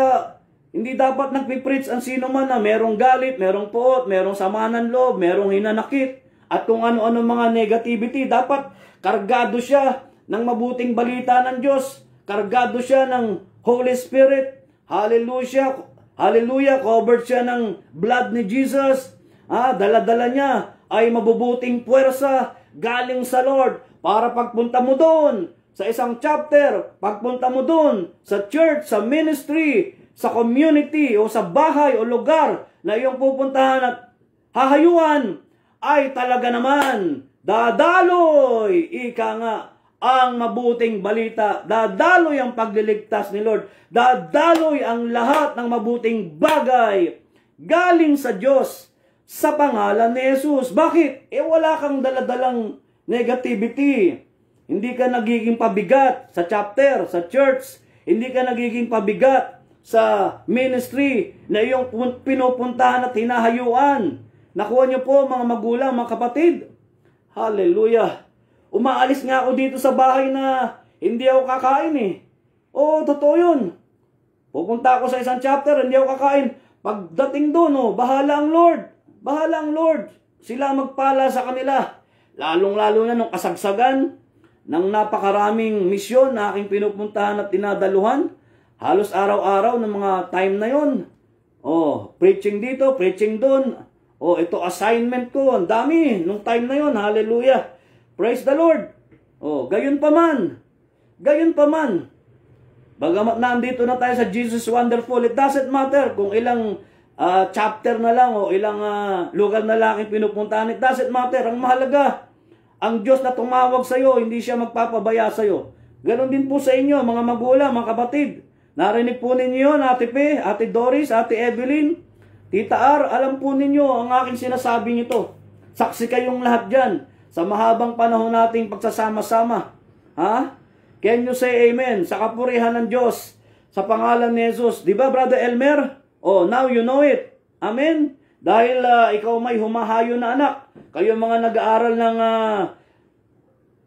hindi dapat nagpipreach ang sino man na merong galit, merong puot, merong sama ng loob, merong hinanakit, at kung ano-ano mga negativity. Dapat kargado siya ng mabuting balita ng Diyos. Kargado siya ng Holy Spirit. Hallelujah. Hallelujah. Covered siya ng blood ni Jesus. Dala-dala niya ay mabubuting puwersa galing sa Lord para pagpunta mo doon sa isang chapter, pagpunta mo dun, sa church, sa ministry, sa community, o sa bahay, o lugar na iyong pupuntahan at hahayuan, ay talaga naman, dadaloy, ika nga, ang mabuting balita, dadaloy ang pagliligtas ni Lord, dadaloy ang lahat ng mabuting bagay, galing sa Diyos, sa pangalan ni Jesus. Bakit? Wala kang daladalang negativity. Hindi ka nagiging pabigat sa chapter, sa church. Hindi ka nagiging pabigat sa ministry na iyong pinupuntahan at hinahayuan. Nakuha niyo po mga magulang, mga kapatid. Hallelujah. Umaalis nga ako dito sa bahay na hindi ako kakain totoo yun. Pupunta ako sa isang chapter, hindi ako kakain. Pagdating doon, bahala ang Lord. Bahala ang Lord. Sila magpala sa kanila. Lalong-lalo na nung kasagsagan ng napakaraming misyon na aking pinupuntahan at tinadaluhan. Halos araw-araw ng mga time na yon. Preaching dito, preaching doon. Ito assignment ko. Ang dami nung time na yon. Hallelujah. Praise the Lord. Gayon pa man. Gayon pa man. Bagamat nandito na tayo sa Jesus Wonderful, it doesn't matter kung ilang chapter na lang o ilang lugar na lang aking pinupuntahan. It doesn't matter. Ang mahalaga, ang Diyos na tumawag sa iyo, hindi siya magpapabaya sa iyo. Ganon din po sa inyo, mga magulang, mga kapatid. Narinig po ninyo yun, Ate Pe, Ate Doris, Ate Evelyn. Tita R, alam po ninyo ang aking sinasabing ito. Saksi kayong lahat dyan sa mahabang panahon nating pagsasama-sama. Ha? Can you say amen? Sa kapurihan ng Diyos, sa pangalan ni Jesus. Di ba, Brother Elmer? Oh, now you know it. Amen? Dahil ikaw may humahayo na anak. Kayo mga nag-aaral ng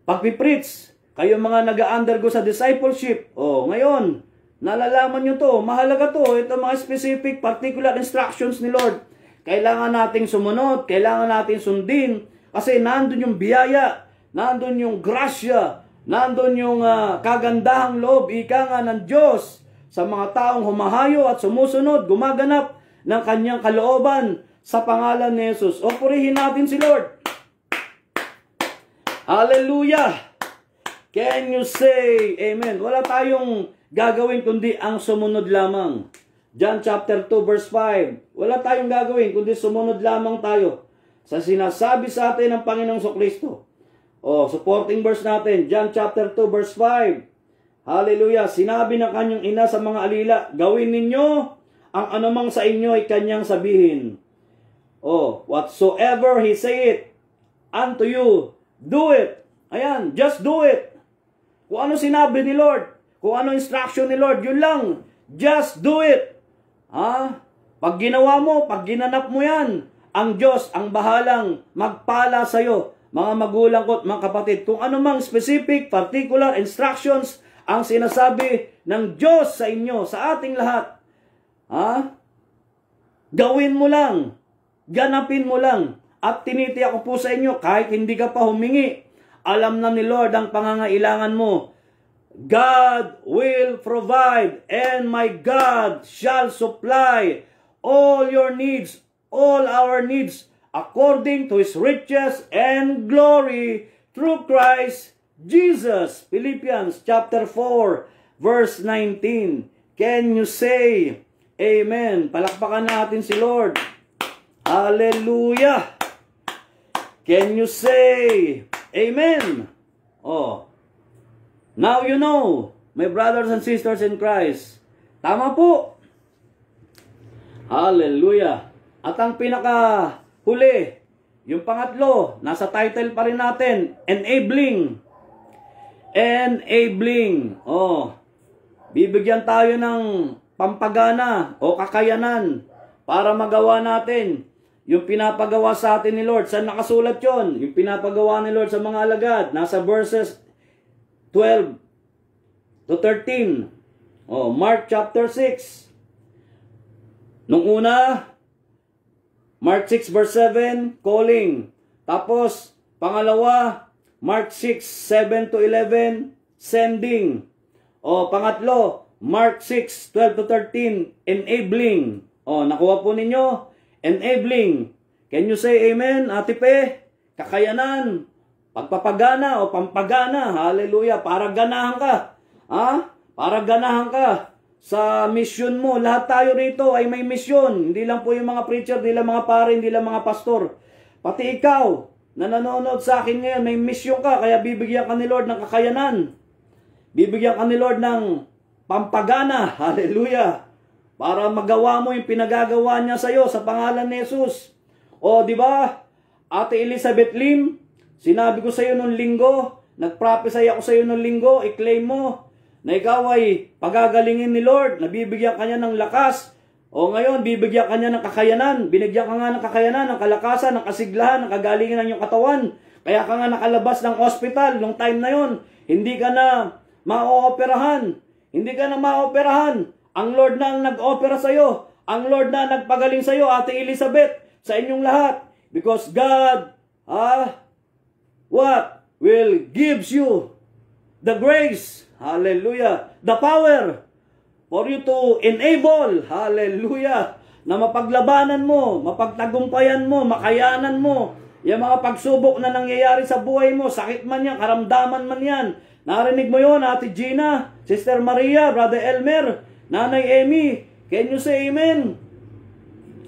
pagpipreach. Kayo mga nag-undergo sa discipleship. Oh, ngayon, nalalaman nyo to. Mahalaga to. Ito mga specific, particular instructions ni Lord. Kailangan nating sumunod. Kailangan nating sundin. Kasi nandun yung biyaya. Nandun yung grasya. Nandun yung kagandahang loob. Ika nga ng Diyos sa mga taong humahayo at sumusunod. Gumaganap ng kanyang kalooban sa pangalan ni Jesus. O purihin natin si Lord. Hallelujah! Can you say amen? Wala tayong gagawin kundi ang sumunod lamang. John chapter 2 verse 5. Wala tayong gagawin kundi sumunod lamang tayo sa sinasabi sa atin ng Panginoong Kristo. O, supporting verse natin, John chapter 2 verse 5. Hallelujah! Sinabi ng kanyang ina sa mga alila, gawin ninyo ang anumang sa inyo ay kanyang sabihin. O, whatsoever he saith unto you, do it. Ayan, just do it. Kung ano sinabi ni Lord, kung ano instruction ni Lord, yun lang. Just do it. Ha? Pag ginawa mo, pag ginanap mo yan, ang Diyos ang bahalang magpala sa'yo, mga magulang ko at mga kapatid. Kung ano mang specific, particular instructions ang sinasabi ng Diyos sa inyo, sa ating lahat, ha? Gawin mo lang. Ganapin mo lang. At tinitiyak ko po sa inyo, kahit hindi ka pa humingi, alam na ni Lord ang pangangailangan mo. God will provide, and my God shall supply all your needs, all our needs, according to His riches and glory through Christ Jesus. Philippians chapter 4, verse 19. Can you say amen? Palakpakan natin si Lord. Hallelujah! Can you say amen? Oh. Now you know, my brothers and sisters in Christ. Tama po. Hallelujah. At ang pinakahuli, yung pangatlo, nasa title pa rin natin, enabling. Enabling. Oh. Bibigyan tayo ng pampagana o kakayanan para magawa natin yung pinapagawa sa atin ni Lord. Saan nakasulat yon? Yung pinapagawa ni Lord sa mga alagad. Nasa verses 12 to 13. Oh, Mark chapter 6. Nung una, Mark 6 verse 7, calling. Tapos, pangalawa, Mark 6, 7 to 11, sending. O, pangatlo, Mark 6, 12 to 13, enabling. O, nakuha po ninyo? Enabling. Can you say amen, Ate Pe? Kakayanan, pagpapagana o pampagana. Hallelujah. Para ganahan ka. Ha? Para ganahan ka sa mission mo. Lahat tayo rito ay may mission. Hindi lang po yung mga preacher, hindi lang mga pare, hindi lang mga pastor. Pati ikaw na nanonood sa akin ngayon, may mission ka. Kaya bibigyan ka ni Lord ng kakayanan. Bibigyan ka ni Lord ng pampagana. Hallelujah. Para magawa mo yung pinagagawa niya sa iyo sa pangalan ni Jesus. O, di ba? Ate Elizabeth Lim, sinabi ko sa iyo nung linggo, nag-prophesy ako sa iyo nung linggo, i-claim mo na ikaw ay pagagalingin ni Lord, nabibigyan kanya ng lakas. O ngayon, bibigyan kanya ng kakayanan. Binigyan ka nga ng kakayanan, ng kalakasan, ng kasiglahan, ng kagalingan ng iyong katawan. Kaya ka nga nakalabas ng hospital nung time na yon. Hindi ka na ma-operahan. Hindi ka na ma-operahan. Ang Lord na ang nag-opera sa iyo. Ang Lord na nagpagaling sa iyo, Ate Elizabeth, sa inyong lahat. Because God, what? Will gives you the grace. Hallelujah. The power for you to enable. Hallelujah. Na mapaglabanan mo, mapagtagumpayan mo, makayanan mo. Yung mga pagsubok na nangyayari sa buhay mo, sakit man yan, karamdaman man yan. Narinig mo yon, Ate Gina, Sister Maria, Brother Elmer, Nanay Amy, can you say amen?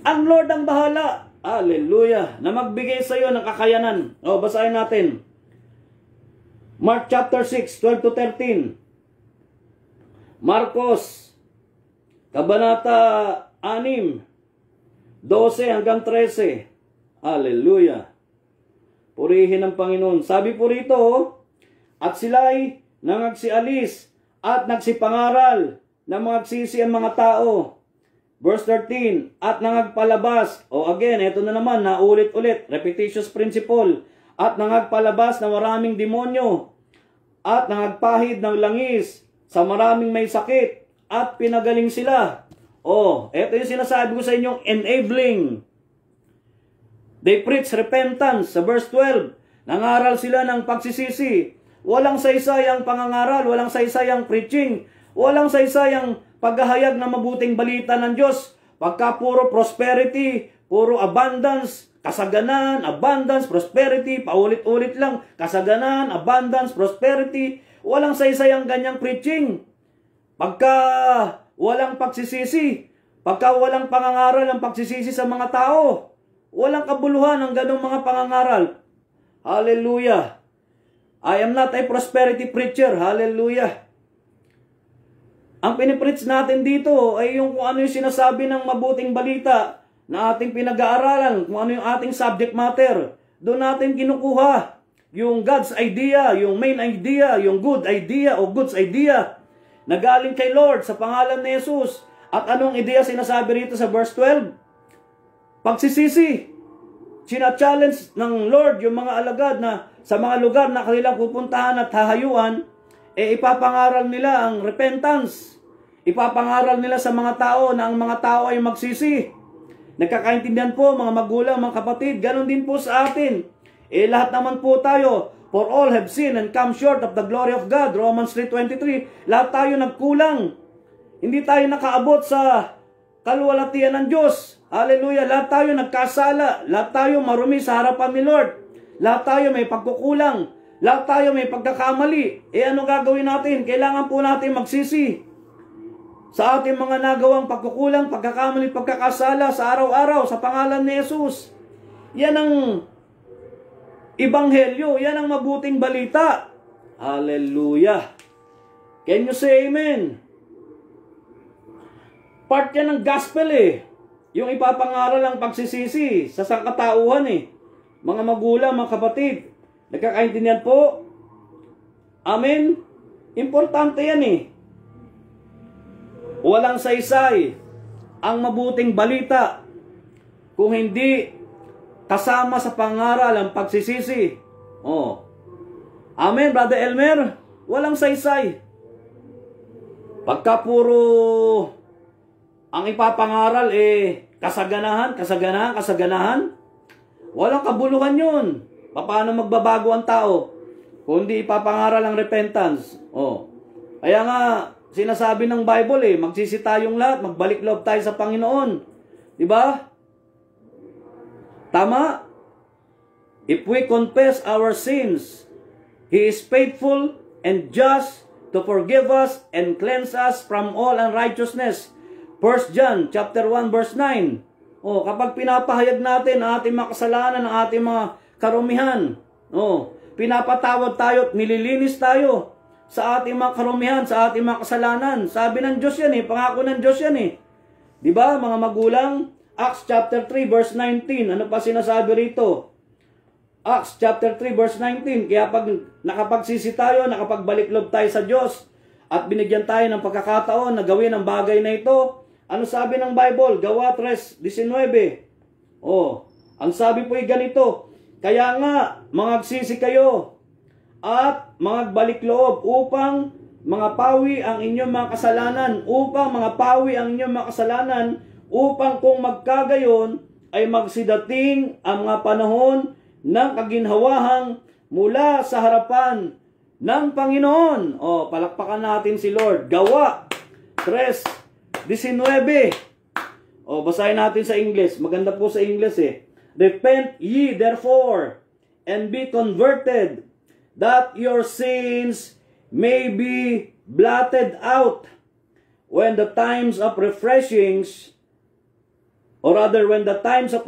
Ang Lord ang bahala. Hallelujah. Na magbigay sa iyo ng kakayanan. O, basahin natin. Mark chapter 6, 12 to 13. Marcos, Kabanata 6, 12 hanggang 13. Hallelujah. Purihin ang Panginoon. Sabi po rito, at sila'y nangagsialis at nagsipangaral na magsisi ang mga tao. Verse 13, at nangagpalabas. Again, ito na naman, naulit-ulit. Repetitious principle. At nangagpalabas na maraming demonyo. At nangagpahid ng langis sa maraming may sakit. At pinagaling sila. Ito yung sinasabi ko sa inyong enabling. They preach repentance. Sa verse 12, nangaral sila ng pagsisisi. Walang saysayang pangangaral, walang saysayang preaching, walang saysayang paghahayag ng mabuting balita ng Diyos. Pagka puro prosperity, puro abundance, kasaganan, abundance, prosperity, paulit-ulit lang, kasaganan, abundance, prosperity, walang saysayang ganyang preaching. Pagka walang pagsisisi, pagka walang pangangaral ng pagsisisi sa mga tao, walang kabuluhan ng ganong mga pangangaral. Hallelujah. I am not a prosperity preacher. Hallelujah. Ang pinipreach natin dito ay yung kung ano yung sinasabi ng mabuting balita na ating pinag-aaralan, kung ano yung ating subject matter. Doon natin kinukuha yung God's idea, yung main idea, yung good idea o goods idea na galing kay Lord sa pangalan ni Jesus. At anong ideya sinasabi rito sa verse 12? Pagsisisi. Sina-challenge ng Lord yung mga alagad na sa mga lugar na kanilang pupuntahan at hahayuan, ipapangaral nila ang repentance. Ipapangaral nila sa mga tao na ang mga tao ay magsisi. Nagkakaintindihan po mga magulang, mga kapatid, ganon din po sa atin. Lahat naman po tayo, for all have sinned and come short of the glory of God. Romans 3:23, lahat tayo nagkulang. Hindi tayo nakaabot sa kaluwalhatian ng Diyos. Hallelujah. Lahat tayo nagkasala. Lahat tayo marumi sa harapan ni Lord. Lahat tayo may pagkukulang. Lahat tayo may pagkakamali. Ano gagawin natin? Kailangan po natin magsisi sa ating mga nagawang pagkukulang, pagkakamali, pagkakasala sa araw-araw sa pangalan ni Jesus. Yan ang ebanghelyo. Yan ang mabuting balita. Hallelujah. Can you say amen? Part yan ng gospel Yung ipapangaral ang pagsisisi sa sangkatauhan Mga magulang, mga kapatid. Nagkakaintindihan po? Amen? Importante yan Walang saysay ang mabuting balita kung hindi kasama sa pangaral ang pagsisisi. Amen, Brother Elmer? Walang saysay. Pagka puro ang ipapangaral kasaganahan, walang kabuluhan yun. Paano magbabago ang tao kung hindi ipapangaral ang repentance? Kaya nga, sinasabi ng Bible magsisi tayong lahat, magbalik loob tayo sa Panginoon. Diba? Tama? If we confess our sins, He is faithful and just to forgive us and cleanse us from all unrighteousness. 1 John chapter 1 verse 9. Kapag pinapahayag natin ang ating mga kasalanan, ang ating mga karumihan, pinapatawad tayo at nililinis tayo sa ating mga karumihan, sa ating mga kasalanan. Sabi ng Diyos yan pangako ng Diyos yan Diba, mga magulang? Acts chapter 3 verse 19. Ano pa sinasabi rito? Acts chapter 3 verse 19. Kaya pag nakapagsisi tayo, nakapagbalik-loob tayo sa Diyos, at binigyan tayo ng pagkakataon na gawin ang bagay na ito, ano sabi ng Bible? Gawa 3:19. Ang sabi po ay ganito, kaya nga, mangagsisi kayo at magbalik loob upang pawi ang inyong mga kasalanan, upang kung magkagayon ay magsidating ang mga panahon ng kaginhawahang mula sa harapan ng Panginoon. Palakpakan natin si Lord. Gawa 3:19. Basahin natin sa English. Maganda po sa English Repent ye therefore and be converted, that your sins may be blotted out when the times of refreshings, or rather when the times of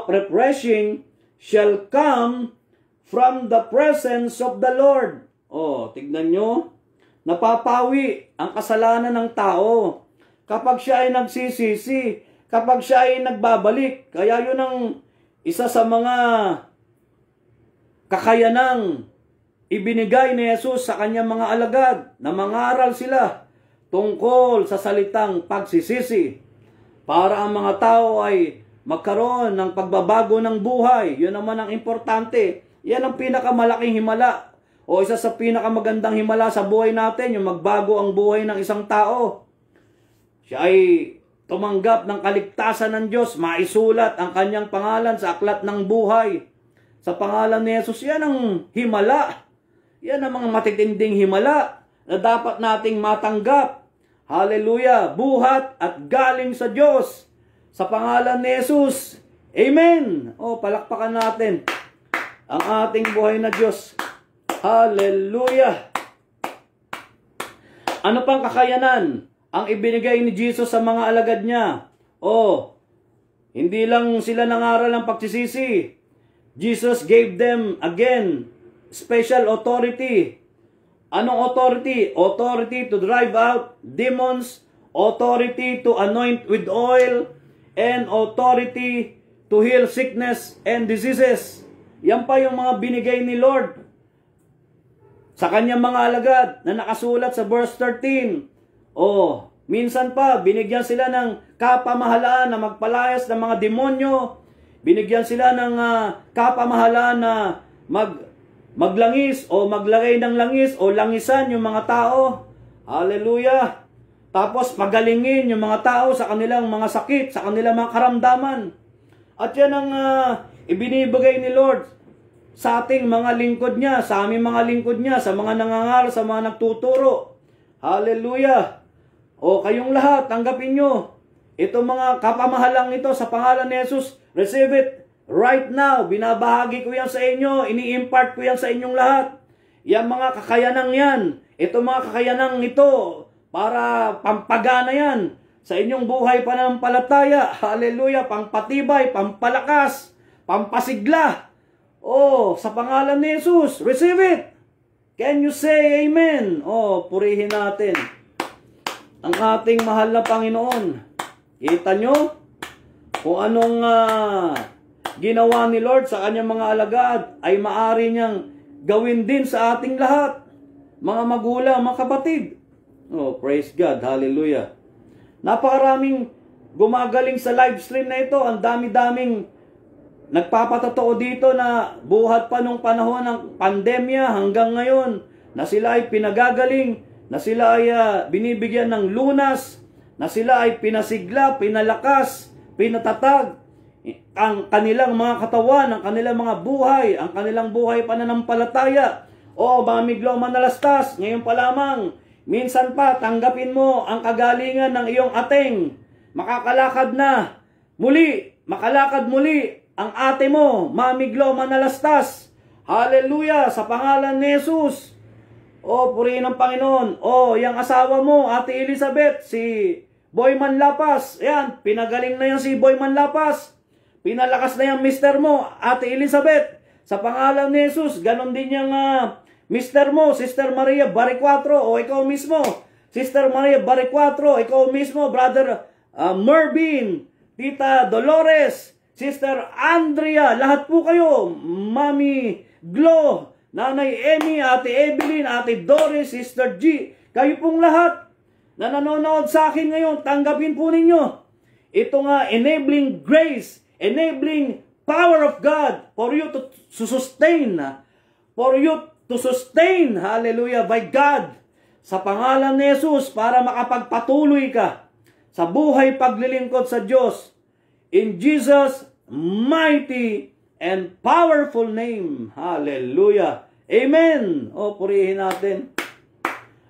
refreshing shall come from the presence of the Lord. Tignan nyo, napapawi ang kasalanan ng tao kapag siya ay nagsisisi, kapag siya ay nagbabalik. Kaya yun ang isa sa mga kakayanang ibinigay ni Jesus sa kanyang mga alagad na mangaral sila tungkol sa salitang pagsisisi para ang mga tao ay magkaroon ng pagbabago ng buhay. Yun naman ang importante. Yan ang pinakamalaking himala o isa sa pinakamagandang himala sa buhay natin, yung magbago ang buhay ng isang tao. Siya ay tumanggap ng kaligtasan ng Diyos, maisulat ang kanyang pangalan sa aklat ng buhay. Sa pangalan ni Jesus, yan ang himala. Yan ang mga matitinding himala na dapat nating matanggap. Hallelujah! Buhat at galing sa Diyos. Sa pangalan ni Jesus. Amen! O, palakpakan natin ang ating buhay na Diyos. Hallelujah! Ano pang kakayanan ang ibinigay ni Jesus sa mga alagad niya? O, hindi lang sila nangaral ng pagsisisi. Jesus gave them, again, special authority. Anong authority? Authority to drive out demons, authority to anoint with oil, and authority to heal sickness and diseases. Yan pa yung mga binigay ni Lord sa kanyang mga alagad na nakasulat sa verse 13. Minsan pa, binigyan sila ng kapamahalaan na magpalayas ng mga demonyo. Binigyan sila ng kapamahalaan na maglangis o maglagay ng langis o langisan yung mga tao. Hallelujah! Tapos pagalingin yung mga tao sa kanilang mga sakit, sa kanilang mga karamdaman. At yan ang ibinibigay ni Lord sa ating mga lingkod niya, sa aming mga lingkod niya, sa mga nangangaral, sa mga nagtuturo. Hallelujah! O kayong lahat, tanggapin nyo. Itong mga kapamahalang ito sa pangalan ni Jesus, receive it right now. Binabahagi ko yan sa inyo, ini-impart ko yan sa inyong lahat. Yan mga kakayanang yan, itong mga kakayanang ito, para pampagana yan sa inyong buhay pananampalataya. Hallelujah! Pampatibay, pampalakas, pampasigla. Sa pangalan ni Jesus, receive it. Can you say amen? Purihin natin ang ating mahal na Panginoon. Kita nyo kung anong ginawa ni Lord sa kanyang mga alagad ay maaari niyang gawin din sa ating lahat. Mga magulang, mga kapatid. Praise God. Hallelujah. Napakaraming gumagaling sa live stream na ito. Ang dami-daming nagpapatotoo dito na buhat pa nung panahon ng pandemya hanggang ngayon na sila ay pinagagaling, na sila ay binibigyan ng lunas, na sila ay pinasigla, pinalakas, pinatatag ang kanilang mga katawan, ang kanilang mga buhay, ang kanilang buhay pananampalataya. Mga miglaw manalastas, ngayon pa lamang, minsan pa tanggapin mo ang kagalingan ng iyong ateng. Makakalakad na muli, makalakad muli ang ate mo, mamiglaw manalastas. Hallelujah! Sa pangalan ni Jesus. Purihin ng Panginoon. Yung asawa mo, Ate Elizabeth, si Boyman Lapas. Yan, pinagaling na yan si Boyman Lapas. Pinalakas na yung mister mo, Ate Elizabeth. Sa pangalan ni Jesus, ganon din yung mister mo, Sister Maria Baricuatro, o ikaw mismo, Sister Maria Baricuatro, ikaw mismo, Brother Mervin, Tita Dolores, Sister Andrea, lahat po kayo, Mami Glo, Nanay Emmy, Ate Evelyn, Ate Doris, Sister G, kayo pong lahat na nanonood sa akin ngayon, tanggapin po ninyo ito nga enabling grace, enabling power of God for you to sustain, hallelujah, by God, sa pangalan ni Jesus, para makapagpatuloy ka sa buhay paglilingkod sa Diyos. In Jesus' mighty and powerful name. Hallelujah. Amen. Purihin natin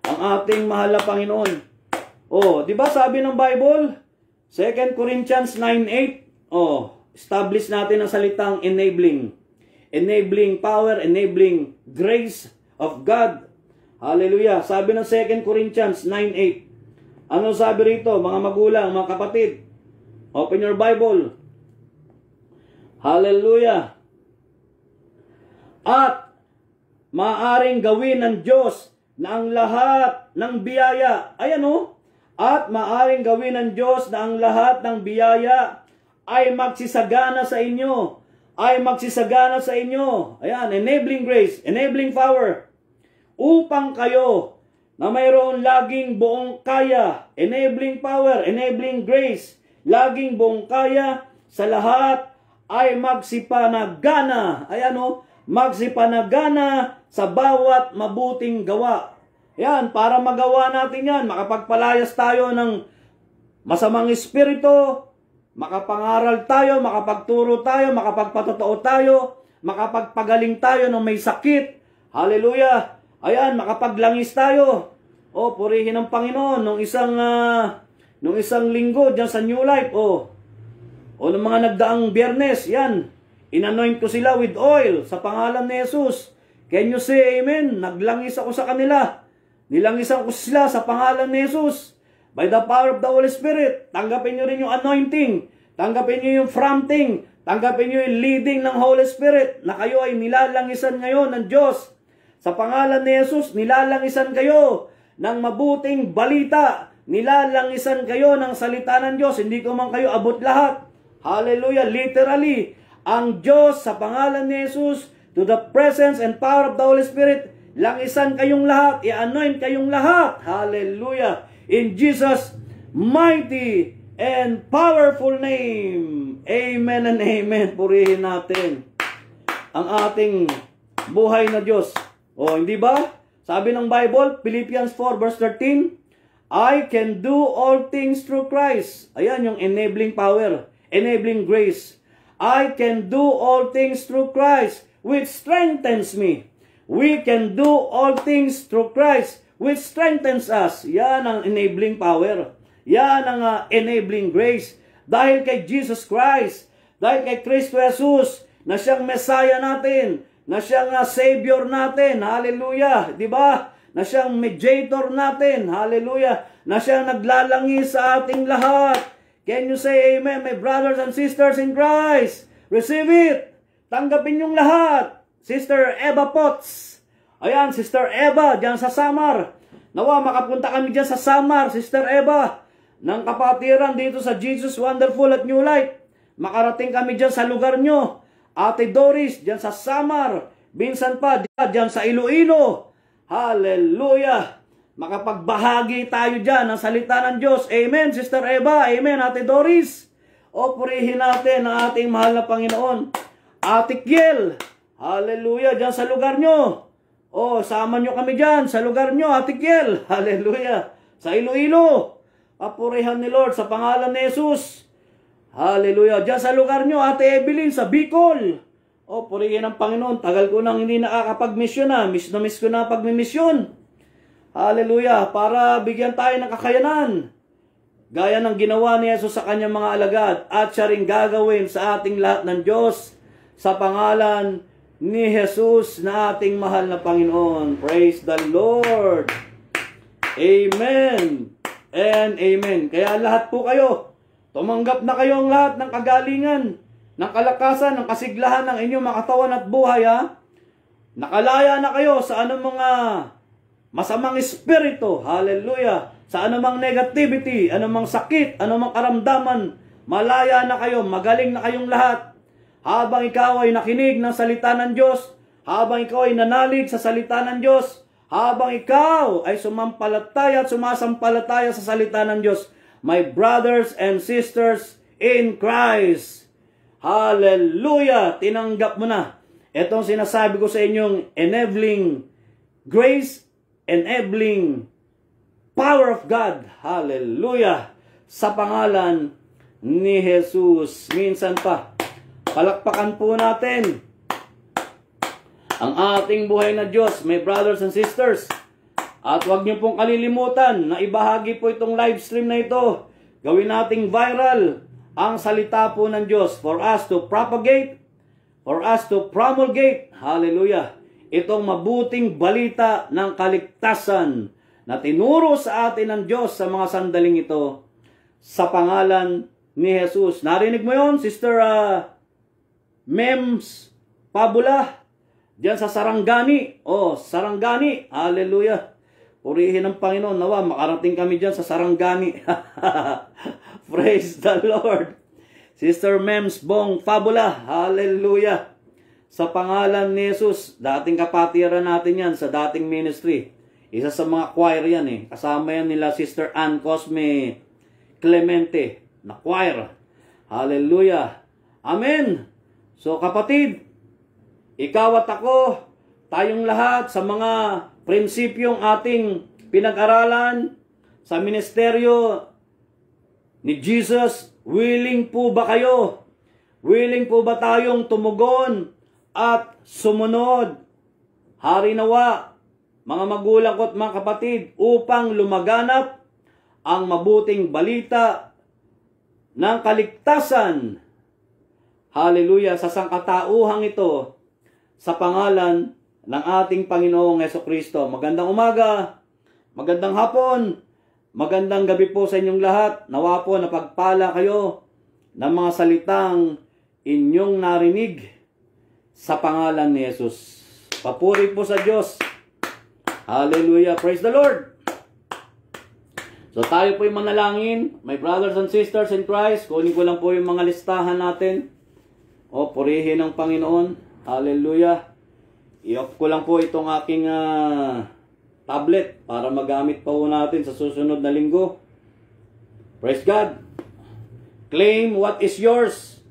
ang ating mahal na Panginoon. Di ba sabi ng Bible? 2 Corinthians 9:8. Establish natin ang salitang enabling. Enabling power, enabling grace of God. Hallelujah. Sabi ng 2 Corinthians 9:8. Ano sabi rito, mga magulang, mga kapatid? Open your Bible. Hallelujah. At maaring gawin ng Diyos na ang lahat ng biyaya, At maaring gawin ng Diyos na ang lahat ng biyaya ay magsisagana sa inyo. Ay magsisagana sa inyo. Ayan, enabling grace, enabling power. Upang kayo na mayroon laging buong kaya, enabling power, enabling grace, laging buong kaya sa lahat ay magsipanagana. Ayan o, magsipanagana sa bawat mabuting gawa. Yan, para magawa natin yan, makapagpalayas tayo ng masamang espiritu, makapangaral tayo, makapagturo tayo, makapagpatotoo tayo, makapagpagaling tayo ng may sakit. Hallelujah! Ayan, makapaglangis tayo. O, purihin ang Panginoon nung isang linggo dyan sa New Life. O nung mga nagdaang Biyernes, yan, inanoint ko sila with oil sa pangalan ni Jesus. Can you say amen? Naglangis ako sa kanila. Nilangisan ko sila sa pangalan ni Jesus. By the power of the Holy Spirit, tanggapin nyo rin yung anointing. Tanggapin nyo yung prompting. Tanggapin nyo yung leading ng Holy Spirit na kayo ay nilalangisan ngayon ng Diyos. Sa pangalan ni Jesus, nilalangisan kayo ng mabuting balita. Nilalangisan kayo ng salita ng Diyos. Hindi ko man kayo abot lahat. Hallelujah. Literally, ang Diyos sa pangalan ni Jesus, to the presence and power of the Holy Spirit, langisan kayong lahat, i-anoint kayong lahat. Hallelujah. In Jesus' mighty and powerful name. Amen and amen. Purihin natin ang ating buhay na Diyos. O, hindi ba? Sabi ng Bible, Philippians 4 verse 13, I can do all things through Christ. Ayan yung enabling power, enabling grace. I can do all things through Christ, which strengthens me. We can do all things through Christ, which strengthens us. Yan ang enabling power. Yan ang enabling grace. Dahil kay Jesus Christ, dahil kay Kristo Jesus, na siyang Messiah natin, na siyang Savior natin. Hallelujah. Diba? Na siyang mediator natin. Hallelujah. Na siyang naglalangi sa ating lahat. Can you say amen, my brothers and sisters in Christ? Receive it. Tanggapin yung lahat. Sister Eva Potts. Ayan, Sister Eva, dyan sa Samar. Nawa, makapunta kami dyan sa Samar, Sister Eva, ng kapatiran dito sa Jesus Wonderful at New Life. Makarating kami dyan sa lugar nyo. Ate Doris, dyan sa Samar. Binsan pa, dyan sa Iloilo. Hallelujah. Makapagbahagi tayo dyan ng salita ng Diyos. Amen, Sister Eva. Amen, Ate Doris. O, purihin natin ang ating mahal na Panginoon. Ate Kiel. Hallelujah, dyan sa lugar nyo. O, sama nyo kami dyan sa lugar nyo, Ate Kiel. Hallelujah. Sa Iloilo. Papurihan ni Lord sa pangalan ni Jesus. Hallelujah. Dyan sa lugar nyo, Ate Evelyn, sa Bicol. O, purihin ang Panginoon. Tagal ko nang hindi nakakapag-mission na. Miss ko na pag-mission. Hallelujah. Para bigyan tayo ng kakayanan. Gaya ng ginawa ni Jesus sa kanyang mga alagad. At siya rin gagawin sa ating lahat ng Diyos. Sa pangalan ni Jesus na ating mahal na Panginoon. Praise the Lord. Amen. And amen. Kaya lahat po kayo, tumanggap na kayong lahat ng kagalingan, ng kalakasan, ng kasiglahan ng inyong mga katawan at buhay, ha? Nakalaya na kayo sa anumang masamang espiritu. Hallelujah. Sa anumang negativity, anumang sakit, anumang karamdaman, malaya na kayo, magaling na kayong lahat. Habang ikaw ay nakinig ng salita ng Diyos, habang ikaw ay nanalig sa salita ng Diyos, habang ikaw ay sumampalataya at sumasampalataya sa salita ng Diyos, my brothers and sisters in Christ, hallelujah, tinanggap mo na itong sinasabi ko sa inyong enabling grace, enabling power of God, hallelujah, sa pangalan ni Jesus. Minsan pa, palakpakan po natin ang ating buhay na Diyos, my brothers and sisters. At huwag niyo pong kalilimutan na ibahagi po itong live stream na ito. Gawin nating viral ang salita po ng Diyos for us to propagate, for us to promulgate, hallelujah, itong mabuting balita ng kaligtasan na tinuro sa atin ng Diyos sa mga sandaling ito sa pangalan ni Jesus. Narinig mo yon, Sister Mems Pabula, diyan sa Sarangani. Oh, Sarangani. Hallelujah. Purihin ng Panginoon. Nawa, makarating kami dyan sa Sarangani. Praise the Lord. Sister Mems Bong Fabula. Hallelujah. Sa pangalan ni Jesus, dating kapatiran natin yan sa dating ministry. Isa sa mga choir yan eh. Kasama yan nila Sister Ann Cosme Clemente na choir. Hallelujah. Amen. So kapatid, ikaw at ako, tayong lahat sa mga prinsipyong ating pinag-aralan sa ministeryo ni Jesus, willing po ba kayo? Willing po ba tayong tumugon at sumunod? Hari nawa, mga magulang ko at mga kapatid, upang lumaganap ang mabuting balita ng kaligtasan. Hallelujah, sa sangkatauhang ito, sa pangalan ng ating Panginoong Hesukristo. Magandang umaga, magandang hapon, magandang gabi po sa inyong lahat. Nawa po napagpala kayo ng mga salitang inyong narinig sa pangalan ni Jesus. Papuri po sa Diyos. Hallelujah. Praise the Lord. So tayo po yung manalangin. My brothers and sisters in Christ, kunin ko lang po yung mga listahan natin. O, purihin ng Panginoon. Hallelujah. I-off ko lang po itong aking tablet para magamit pa po natin sa susunod na linggo. Praise God. Claim what is yours.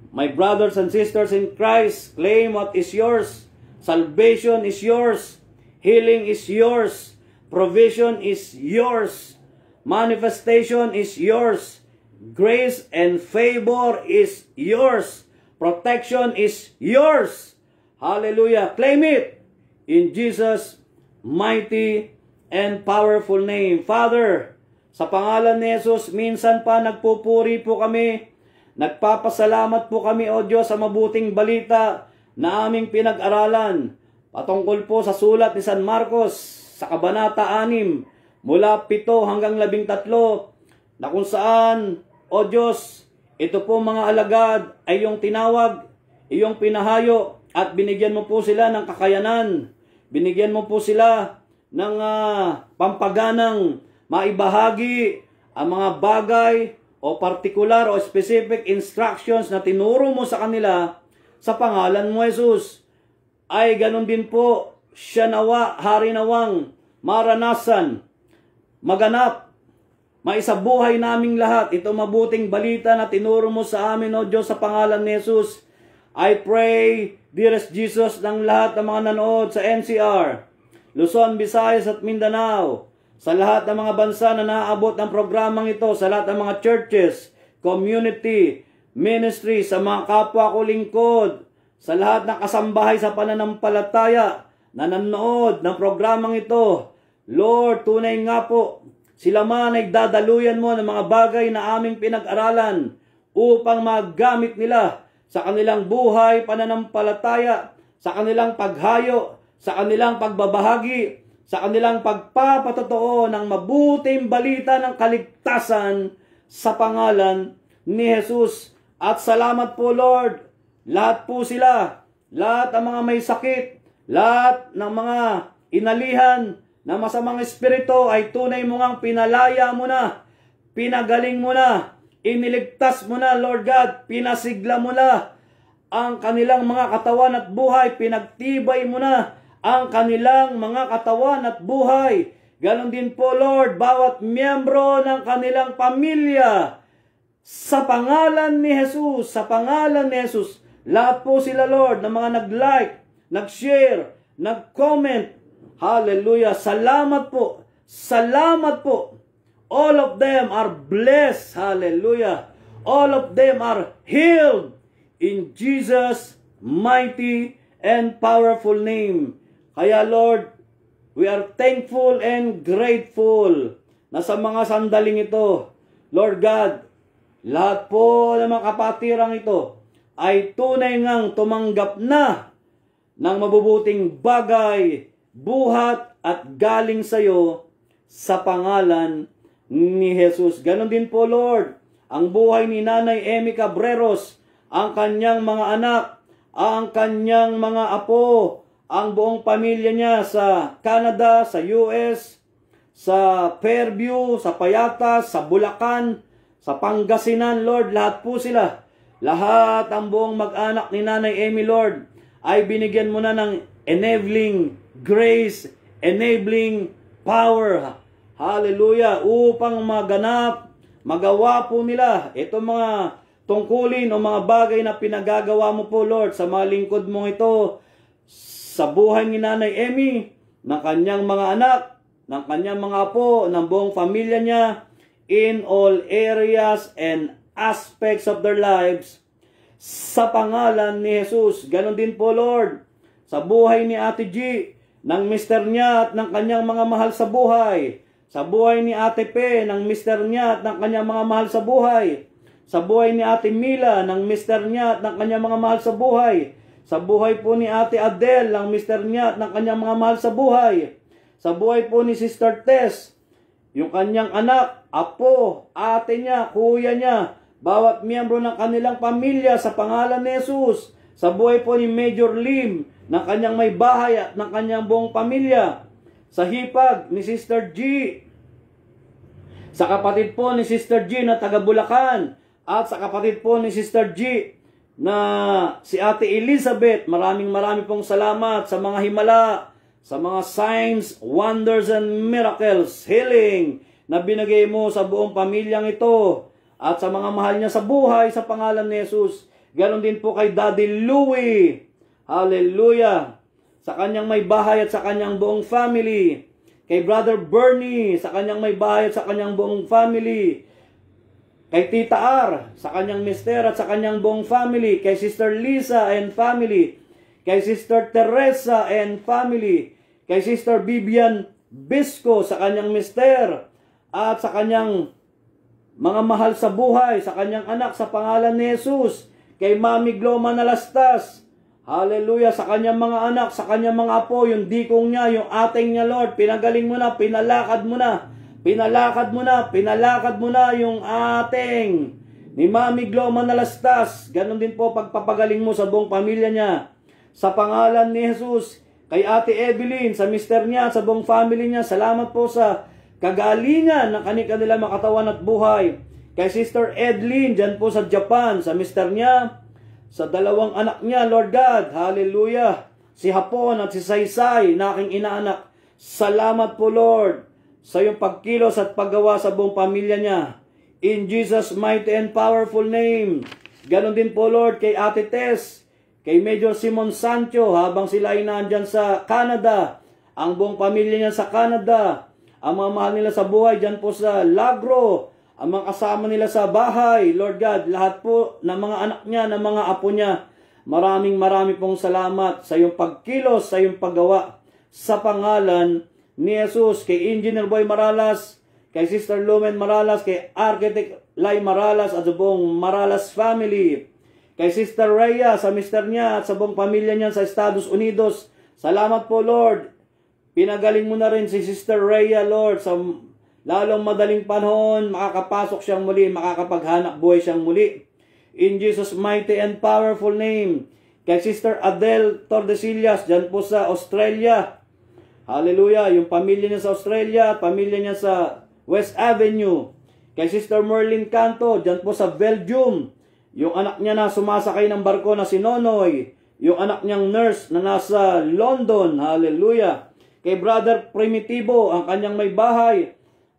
My brothers and sisters in Christ, claim what is yours. Salvation is yours. Healing is yours. Provision is yours. Manifestation is yours. Grace and favor is yours. Protection is yours. Hallelujah. Claim it in Jesus' mighty and powerful name. Father, sa pangalan ni Jesus, minsan pa nagpupuri po kami. Nagpapasalamat po kami, O Diyos, sa mabuting balita na aming pinag-aralan. Patungkol po sa sulat ni San Marcos sa Kabanata 6 mula 7 hanggang 13 na kung saan, O Diyos, ito po mga alagad ay iyong tinawag, iyong pinahayo at binigyan mo po sila ng kakayanan. Binigyan mo po sila ng pampaganang maibahagi ang mga bagay o partikular o specific instructions na tinuro mo sa kanila sa pangalan mo, Jesus. Ay ganun din po siya nawa, hari nawang maranasan, maganap, maisabuhay naming lahat ito mabuting balita na tinuro mo sa amin, O Diyos, sa pangalan ni Jesus. I pray, dearest Jesus, ng lahat ng mga nanood sa NCR, Luzon, Visayas at Mindanao, sa lahat ng mga bansa na naaabot ng programang ito, sa lahat ng mga churches, community, ministry, sa mga kapwa ko lingkod, sa lahat ng kasambahay sa pananampalataya na nanood ng programang ito. Lord, tunay nga po, sila man ay dadaluyan mo ng mga bagay na aming pinag-aralan upang magamit nila sa kanilang buhay, pananampalataya, sa kanilang paghayo, sa kanilang pagbabahagi, sa kanilang pagpapatotoo ng mabuting balita ng kaligtasan sa pangalan ni Jesus. At salamat po, Lord, lahat po sila, lahat ng mga may sakit, lahat ng mga inalihan na masamang espiritu ay tunay mo ngang pinalaya mo na, pinagaling mo na, iniligtas mo na, Lord God, pinasigla mo na ang kanilang mga katawan at buhay, pinagtibay mo na ang kanilang mga katawan at buhay. Ganon din po, Lord, bawat miyembro ng kanilang pamilya, sa pangalan ni Jesus, sa pangalan ni Jesus, lahat po sila, Lord, na mga nag-like, nag-share, nag-comment. Hallelujah. Salamat po. Salamat po. All of them are blessed. Hallelujah. All of them are healed in Jesus' mighty and powerful name. Kaya, Lord, we are thankful and grateful na sa mga sandaling ito, Lord God, lahat po ng mga kapatirang ito ay tunay ngang tumanggap na ng mabubuting bagay, buhat at galing sa iyo sa pangalan ni Jesus. Ganon din po, Lord, ang buhay ni Nanay Emmy Cabreros, ang kanyang mga anak, ang kanyang mga apo, ang buong pamilya niya sa Canada, sa US, sa Fairview, sa Payatas, sa Bulacan, sa Pangasinan, Lord, lahat po sila. Lahat ang buong mag-anak ni Nanay Amy, Lord, ay binigyan mo na ng enabling grace, enabling power. Hallelujah. Upang maganap, magawa po nila itong mga tungkulin o mga bagay na pinagagawa mo po, Lord, sa mga lingkod mo ito, sa buhay ni Nanay Amy, ng kanyang mga anak, ng kanyang mga apo, ng buong pamilya niya, in all areas and aspects of their lives, sa pangalan ni Jesus. Ganon din po, Lord, sa buhay ni Ate G, ng mister niya at ng kanyang mga mahal sa buhay, sa buhay ni Ate P, ng mister niya at ng kanyang mga mahal sa buhay, sa buhay ni Ate Mila, ng mister niya at ng kanyang mga mahal sa buhay, sa buhay po ni Ate Adele, ng mister niya at ng kanyang mga mahal sa buhay, sa buhay po ni Sister Tess, yung kanyang anak, apo, ate niya, kuya niya, bawat miyembro ng kanilang pamilya sa pangalan ni Jesus, sa buhay po ni Major Lim, ng kanyang may bahay at ng kanyang buong pamilya, sa hipag ni Sister G, sa kapatid po ni Sister G na taga Bulacan, at sa kapatid po ni Sister G na si Ate Elizabeth. Maraming pong salamat sa mga himala, sa mga signs, wonders, and miracles, healing na binigay mo sa buong pamilyang ito at sa mga mahal niya sa buhay sa pangalan ni Jesus. Ganon din po kay Daddy Louie. Hallelujah. Sa kanyang may bahay at sa kanyang buong family. Kay Brother Bernie, sa kanyang may bahay at sa kanyang buong family. Kay Tita R, sa kanyang mister at sa kanyang buong family. Kay Sister Lisa and family. Kay Sister Teresa and family. Kay Sister Vivian Bisco, sa kanyang mister at sa kanyang mga mahal sa buhay, sa kanyang anak sa pangalan ni Jesus. Kay Mami Gloma Nalastas, hallelujah, sa kanyang mga anak, sa kanyang mga apo, yung dikong niya, yung ating niya, Lord, pinagaling mo na, pinalakad mo na, pinalakad mo na, pinalakad mo na yung ating ni Mami Gloma Nalastas. Ganon din po pagpapagaling mo sa buong pamilya niya, sa pangalan ni Jesus. Kay Ate Evelyn, sa mister niya, sa buong family niya, salamat po sa kagalingan ng kanila makatawan at buhay. Kay Sister Edlyn, dyan po sa Japan, sa mister niya, sa dalawang anak niya, Lord God, hallelujah, si Hapon at si Saysay, na aking inaanak. Salamat po, Lord, sa iyong pagkilos at paggawa sa buong pamilya niya. In Jesus' mighty and powerful name. Ganon din po, Lord, kay Ate Tess, kay Major Simon Sancho, habang sila ay nandyan sa Canada, ang buong pamilya niya sa Canada, ang mga mahal nila sa buhay dyan po sa Lagro, ang mga kasama nila sa bahay, Lord God, lahat po ng mga anak niya, ng mga apo niya, maraming pong salamat sa iyong pagkilos, sa iyong paggawa, sa pangalan ni Jesus. Kay Engineer Boy Maralas, kay Sister Lumen Maralas, kay Architect Lai Maralas at sa buong Maralas family, kay Sister Rhea, sa mister niya at sa buong pamilya niya sa Estados Unidos. Salamat po, Lord. Pinagaling mo na rin si Sister Rhea, Lord, sa lalong madaling panahon, makakapasok siyang muli, makakapaghanap buhay siyang muli. In Jesus' mighty and powerful name. Kay Sister Adele Tordesillas, dyan po sa Australia. Hallelujah. Yung pamilya niya sa Australia, pamilya niya sa West Avenue. Kay Sister Merlin Canto, dyan po sa Belgium. Yung anak niya na sumasakay ng barko na si Nonoy. Yung anak niyang nurse na nasa London. Hallelujah. Kay Brother Primitivo, ang kanyang may bahay.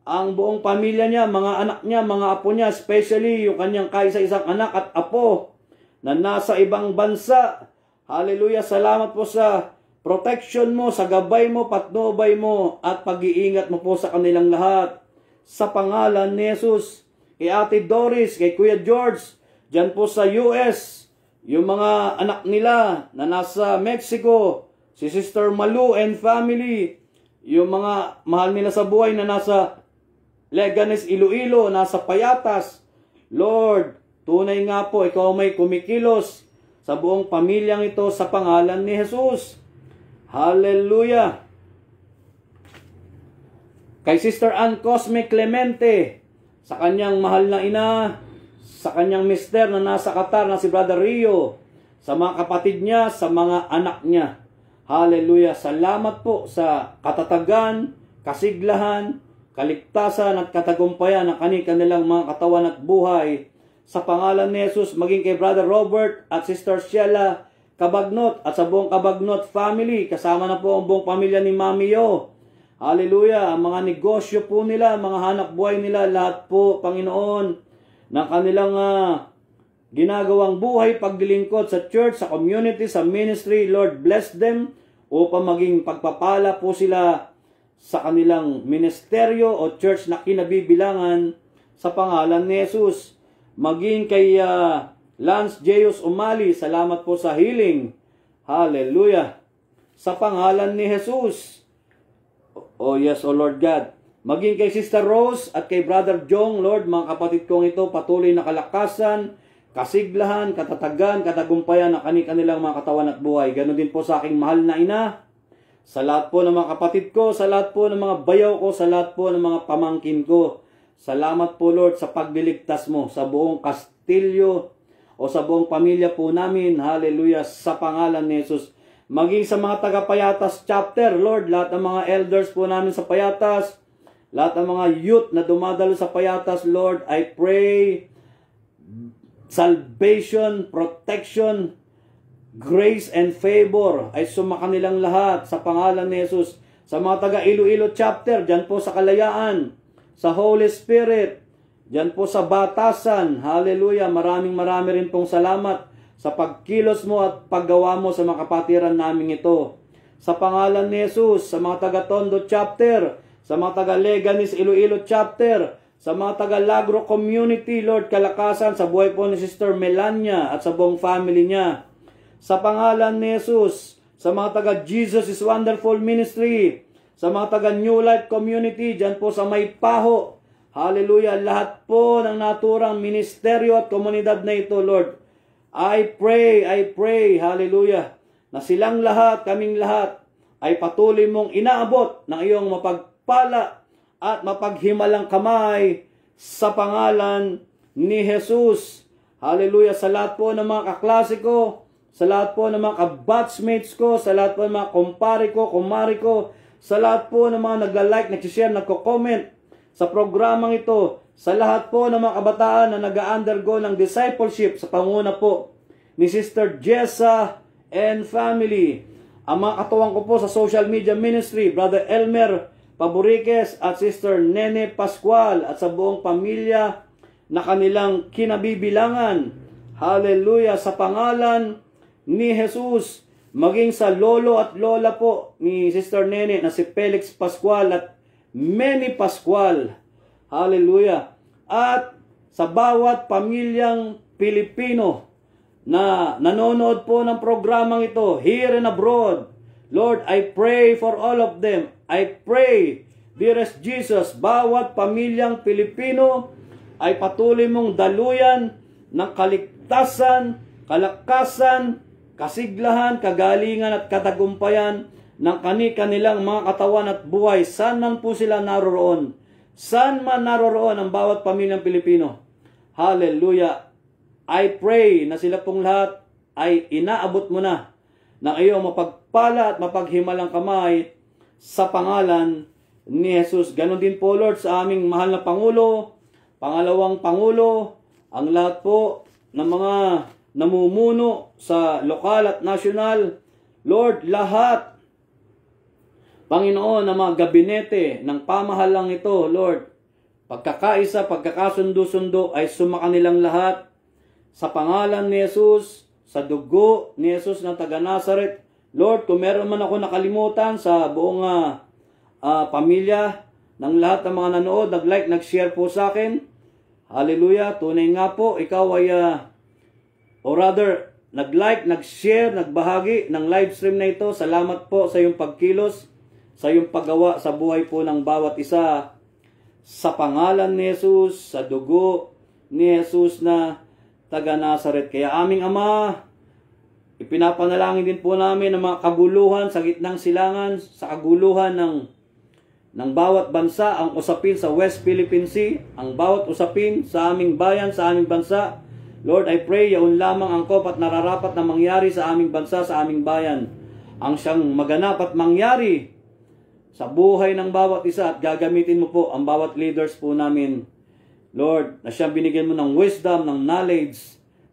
Ang buong pamilya niya, mga anak niya, mga apo niya, especially yung kanyang kaisa-isang anak at apo na nasa ibang bansa. Hallelujah. Salamat po sa protection mo, sa gabay mo, patnubay mo, at pag-iingat mo po sa kanilang lahat. Sa pangalan ni Jesus. Kay Ate Doris, kay Kuya George, dyan po sa US, yung mga anak nila na nasa Mexico, si Sister Malu and family, yung mga mahal nila sa buhay na nasa Leganes, Iloilo, nasa Payatas. Lord, tunay nga po, ikaw may kumikilos sa buong pamilyang ito sa pangalan ni Jesus. Hallelujah. Kay Sister Ann Cosme Clemente, sa kanyang mahal na ina, sa kanyang mister na nasa Qatar na si Brother Rio, sa mga kapatid niya, sa mga anak niya. Hallelujah. Salamat po sa katatagan, kasiglahan, kaligtasan at katagumpayan ng kanilang mga katawan at buhay. Sa pangalan ni Jesus, maging kay Brother Robert at Sister Sheila Kabagnot at sa buong Kabagnot family, kasama na po ang buong pamilya ni Mami Yo. Hallelujah! Ang mga negosyo po nila, mga hanap buhay nila, lahat po, Panginoon, ng kanilang ginagawang buhay, paglilingkod sa church, sa community, sa ministry, Lord, bless them upang maging pagpapala po sila sa kanilang ministeryo o church na kinabibilangan sa pangalan ni Jesus. Maging kay Lance Jeus Umali, salamat po sa healing. Hallelujah! Sa pangalan ni Jesus. Oh yes, O Lord God. Maging kay Sister Rose at kay Brother Jong, Lord, mga kapatid kong ito, patuloy na kalakasan, kasiglahan, katatagan, katagumpayan ng kanilang mga katawan at buhay. Ganon din po sa aking mahal na ina, sa lahat po ng mga kapatid ko, sa lahat po ng mga bayaw ko, sa lahat po ng mga pamangkin ko. Salamat po, Lord, sa pagliligtas mo sa buong kastilyo o sa buong pamilya po namin. Hallelujah, sa pangalan ni Jesus. Maging sa mga taga-Payatas chapter, Lord, lahat ng mga elders po namin sa Payatas, lahat ng mga youth na dumadalo sa Payatas, Lord, I pray salvation, protection, grace, and favor ay sumakanilang lahat sa pangalan ni Jesus. Sa mga taga Iloilo chapter, dyan po sa Kalayaan, sa Holy Spirit, dyan po sa Batasan, hallelujah, maraming rin pong salamat sa pagkilos mo at paggawa mo sa mga kapatiran namin ito. Sa pangalan ni Jesus, sa mga taga Tondo chapter, sa mga taga Leganis Iloilo chapter, sa mga taga-Lagro community, Lord, kalakasan sa buhay po ni Sister Melania at sa buong family niya. Sa pangalan ni Jesus, sa mga taga-Jesus is Wonderful Ministry, sa mga taga-New Life community, dyan po sa Maypaho, hallelujah, lahat po ng naturang ministeryo at komunidad na ito, Lord. I pray, hallelujah, na silang lahat, kaming lahat, ay patuloy mong inaabot ng iyong mapagpala at mapaghimalang kamay sa pangalan ni Jesus. Hallelujah! Sa lahat po ng mga kaklase ko, sa lahat po ng mga kabatchmates ko, sa lahat po ng mga kumpare ko, kumari ko, sa lahat po ng mga nagla-like, nag-share, nagko-comment sa programang ito, sa lahat po ng mga kabataan na nag-undergo ng discipleship sa panguna po ni Sister Jessa and family. Ang mga katuwang ko po sa social media ministry, Brother Elmer Paboriques at Sister Nene Pascual at sa buong pamilya na kanilang kinabibilangan. Hallelujah! Sa pangalan ni Jesus, maging sa lolo at lola po ni Sister Nene na si Felix Pascual at Manny Pascual. Hallelujah! At sa bawat pamilyang Pilipino na nanonood po ng programang ito, here and abroad, Lord, I pray for all of them. I pray, dearest Jesus, bawat pamilyang Pilipino ay patuloy mong daluyan ng kaligtasan, kalakasan, kasiglahan, kagalingan at katagumpayan ng kanilang mga katawan at buhay. Saan man po sila naroroon? Saan man naroroon ang bawat pamilyang Pilipino? Hallelujah! I pray na sila pong lahat ay inaabot mo na ng iyong mapagpala at mapaghimalang kamay sa pangalan ni Jesus. Ganon din po, Lord, sa aming mahal na Pangulo, pangalawang Pangulo, ang lahat po ng mga namumuno sa lokal at nasyonal. Lord, lahat, Panginoon, ng mga gabinete ng pamahalang ito, Lord, pagkakaisa, pagkakasundo-sundo ay sumakanilang lahat sa pangalan ni Jesus, sa dugo ni Jesus ng taga Nazaret. Lord, kung meron man ako nakalimutan sa buong pamilya ng lahat ng mga nanood, nag-like, nag-share po sa akin. Hallelujah, tunay nga po, ikaw ay, or rather, nag-like, nag-share, nagbahagi ng live stream na ito. Salamat po sa iyong pagkilos, sa iyong paggawa sa buhay po ng bawat isa. Sa pangalan ni Jesus, sa dugo ni Jesus na taga Nazaret. Kaya aming Ama, ipinapanalangin din po namin ang mga kaguluhan sa gitnang silangan, sa kaguluhan ng bawat bansa, ang usapin sa West Philippine Sea, ang bawat usapin sa aming bayan, sa aming bansa. Lord, I pray, yaon lamang angkop at nararapat na mangyari sa aming bansa, sa aming bayan. Ang siyang maganap at mangyari sa buhay ng bawat isa at gagamitin mo po ang bawat leaders po namin, Lord, na siyang binigyan mo ng wisdom, ng knowledge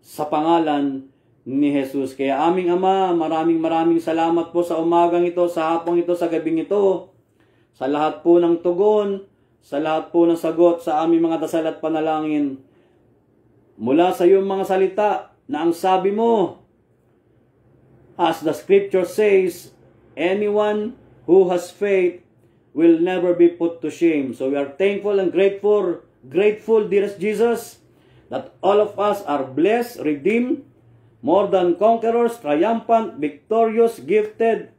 sa pangalan ni Jesus. Kaya aming Ama, maraming salamat po sa umagang ito, sa hapong ito, sa gabing ito, sa lahat po ng tugon, sa lahat po ng sagot sa aming mga dasal at panalangin. Mula sa iyong mga salita na ang sabi mo, as the scripture says, anyone who has faith will never be put to shame. So we are thankful and grateful, dearest Jesus, that all of us are blessed, redeemed, more than conquerors, triumphant, victorious, gifted,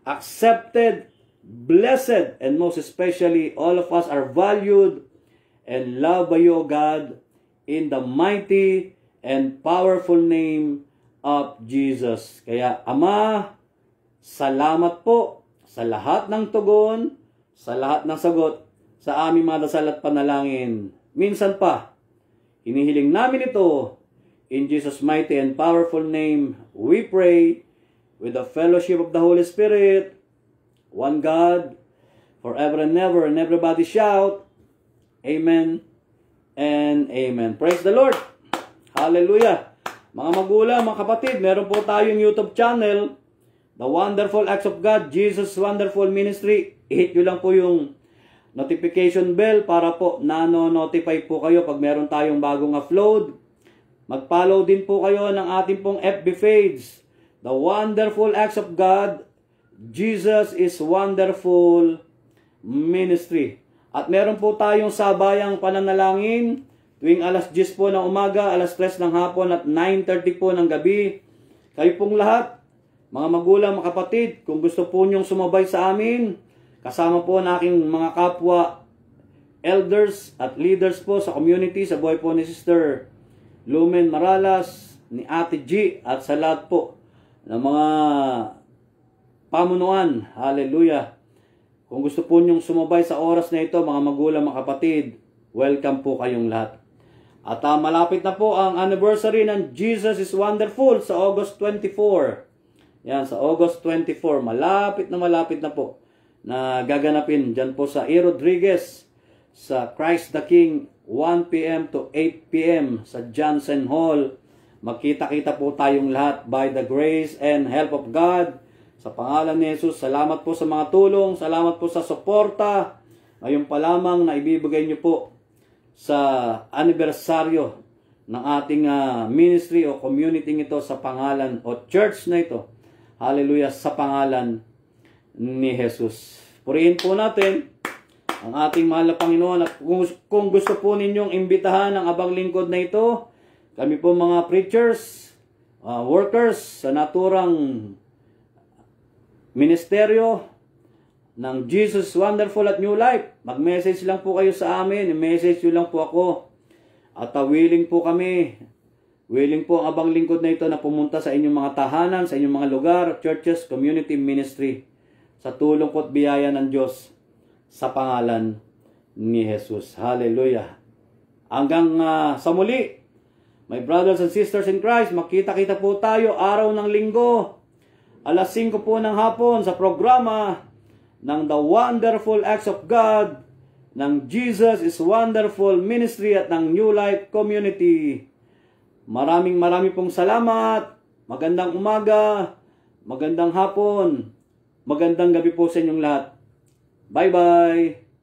accepted, blessed, and most especially, all of us are valued and loved by you, O God, in the mighty and powerful name of Jesus. Kaya, Ama, salamat po sa lahat ng tugon, sa lahat ng sagot, sa aming mga dasal at panalangin. Minsan pa, hinihiling namin ito, in Jesus' mighty and powerful name, we pray, with the fellowship of the Holy Spirit, one God, forever and ever, and everybody shout, Amen and Amen. Praise the Lord! Hallelujah! Mga magulang, mga kapatid, meron po tayong YouTube channel, The Wonderful Acts of God, Jesus Wonderful Ministry. I-hit nyo lang po yung notification bell para po nano-notify po kayo pag meron tayong bagong upload. Mag-follow din po kayo ng ating pong FB page, The Wonderful Acts of God, Jesus is Wonderful Ministry. At meron po tayong sabayang pananalangin tuwing alas 10 po ng umaga, alas 3 ng hapon at 9:30 po ng gabi. Kayo pong lahat, mga magulang, mga kapatid, kung gusto po nyong sumabay sa amin, kasama po ng aking mga kapwa elders at leaders po sa community, sa buhay po ni Sister Lumen Maralas, ni Ate G, at sa lahat po ng mga pamunuan. Hallelujah. Kung gusto po nyong sumabay sa oras na ito, mga magulang, mga kapatid, welcome po kayong lahat. At malapit na po ang anniversary ng Jesus is Wonderful sa August 24. Yan, sa August 24. Malapit na po na gaganapin dyan po sa E. Rodriguez, sa Christ the King, 1 p.m. to 8 p.m. sa Johnson Hall. Magkita-kita po tayong lahat by the grace and help of God. Sa pangalan ni Jesus, salamat po sa mga tulong, salamat po sa suporta. Ngayon pa lamang na ibibigay niyo po sa anibersaryo ng ating ministry o community ito sa pangalan o church na ito. Hallelujah, sa pangalan ni Jesus. Purihin po natin ang ating mahal na Panginoon. At kung gusto po ninyong imbitahan ang abang lingkod na ito, kami po mga preachers, workers sa naturang ministeryo ng Jesus Wonderful at New Life, mag-message lang po kayo sa amin, i-message nyo lang po ako. At willing po kami, willing po ang abang lingkod na ito na pumunta sa inyong mga tahanan, sa inyong mga lugar, churches, community, ministry, sa tulong po at biyaya ng Diyos, sa pangalan ni Jesus. Hallelujah. Hanggang sa muli, my brothers and sisters in Christ, makita-kita po tayo araw ng linggo, alas 5 po ng hapon sa programa ng The Wonderful Acts of God, ng Jesus is Wonderful Ministry at ng New Life Community. Maraming pong salamat. Magandang umaga, magandang hapon, magandang gabi po sa inyong lahat. Bye-bye!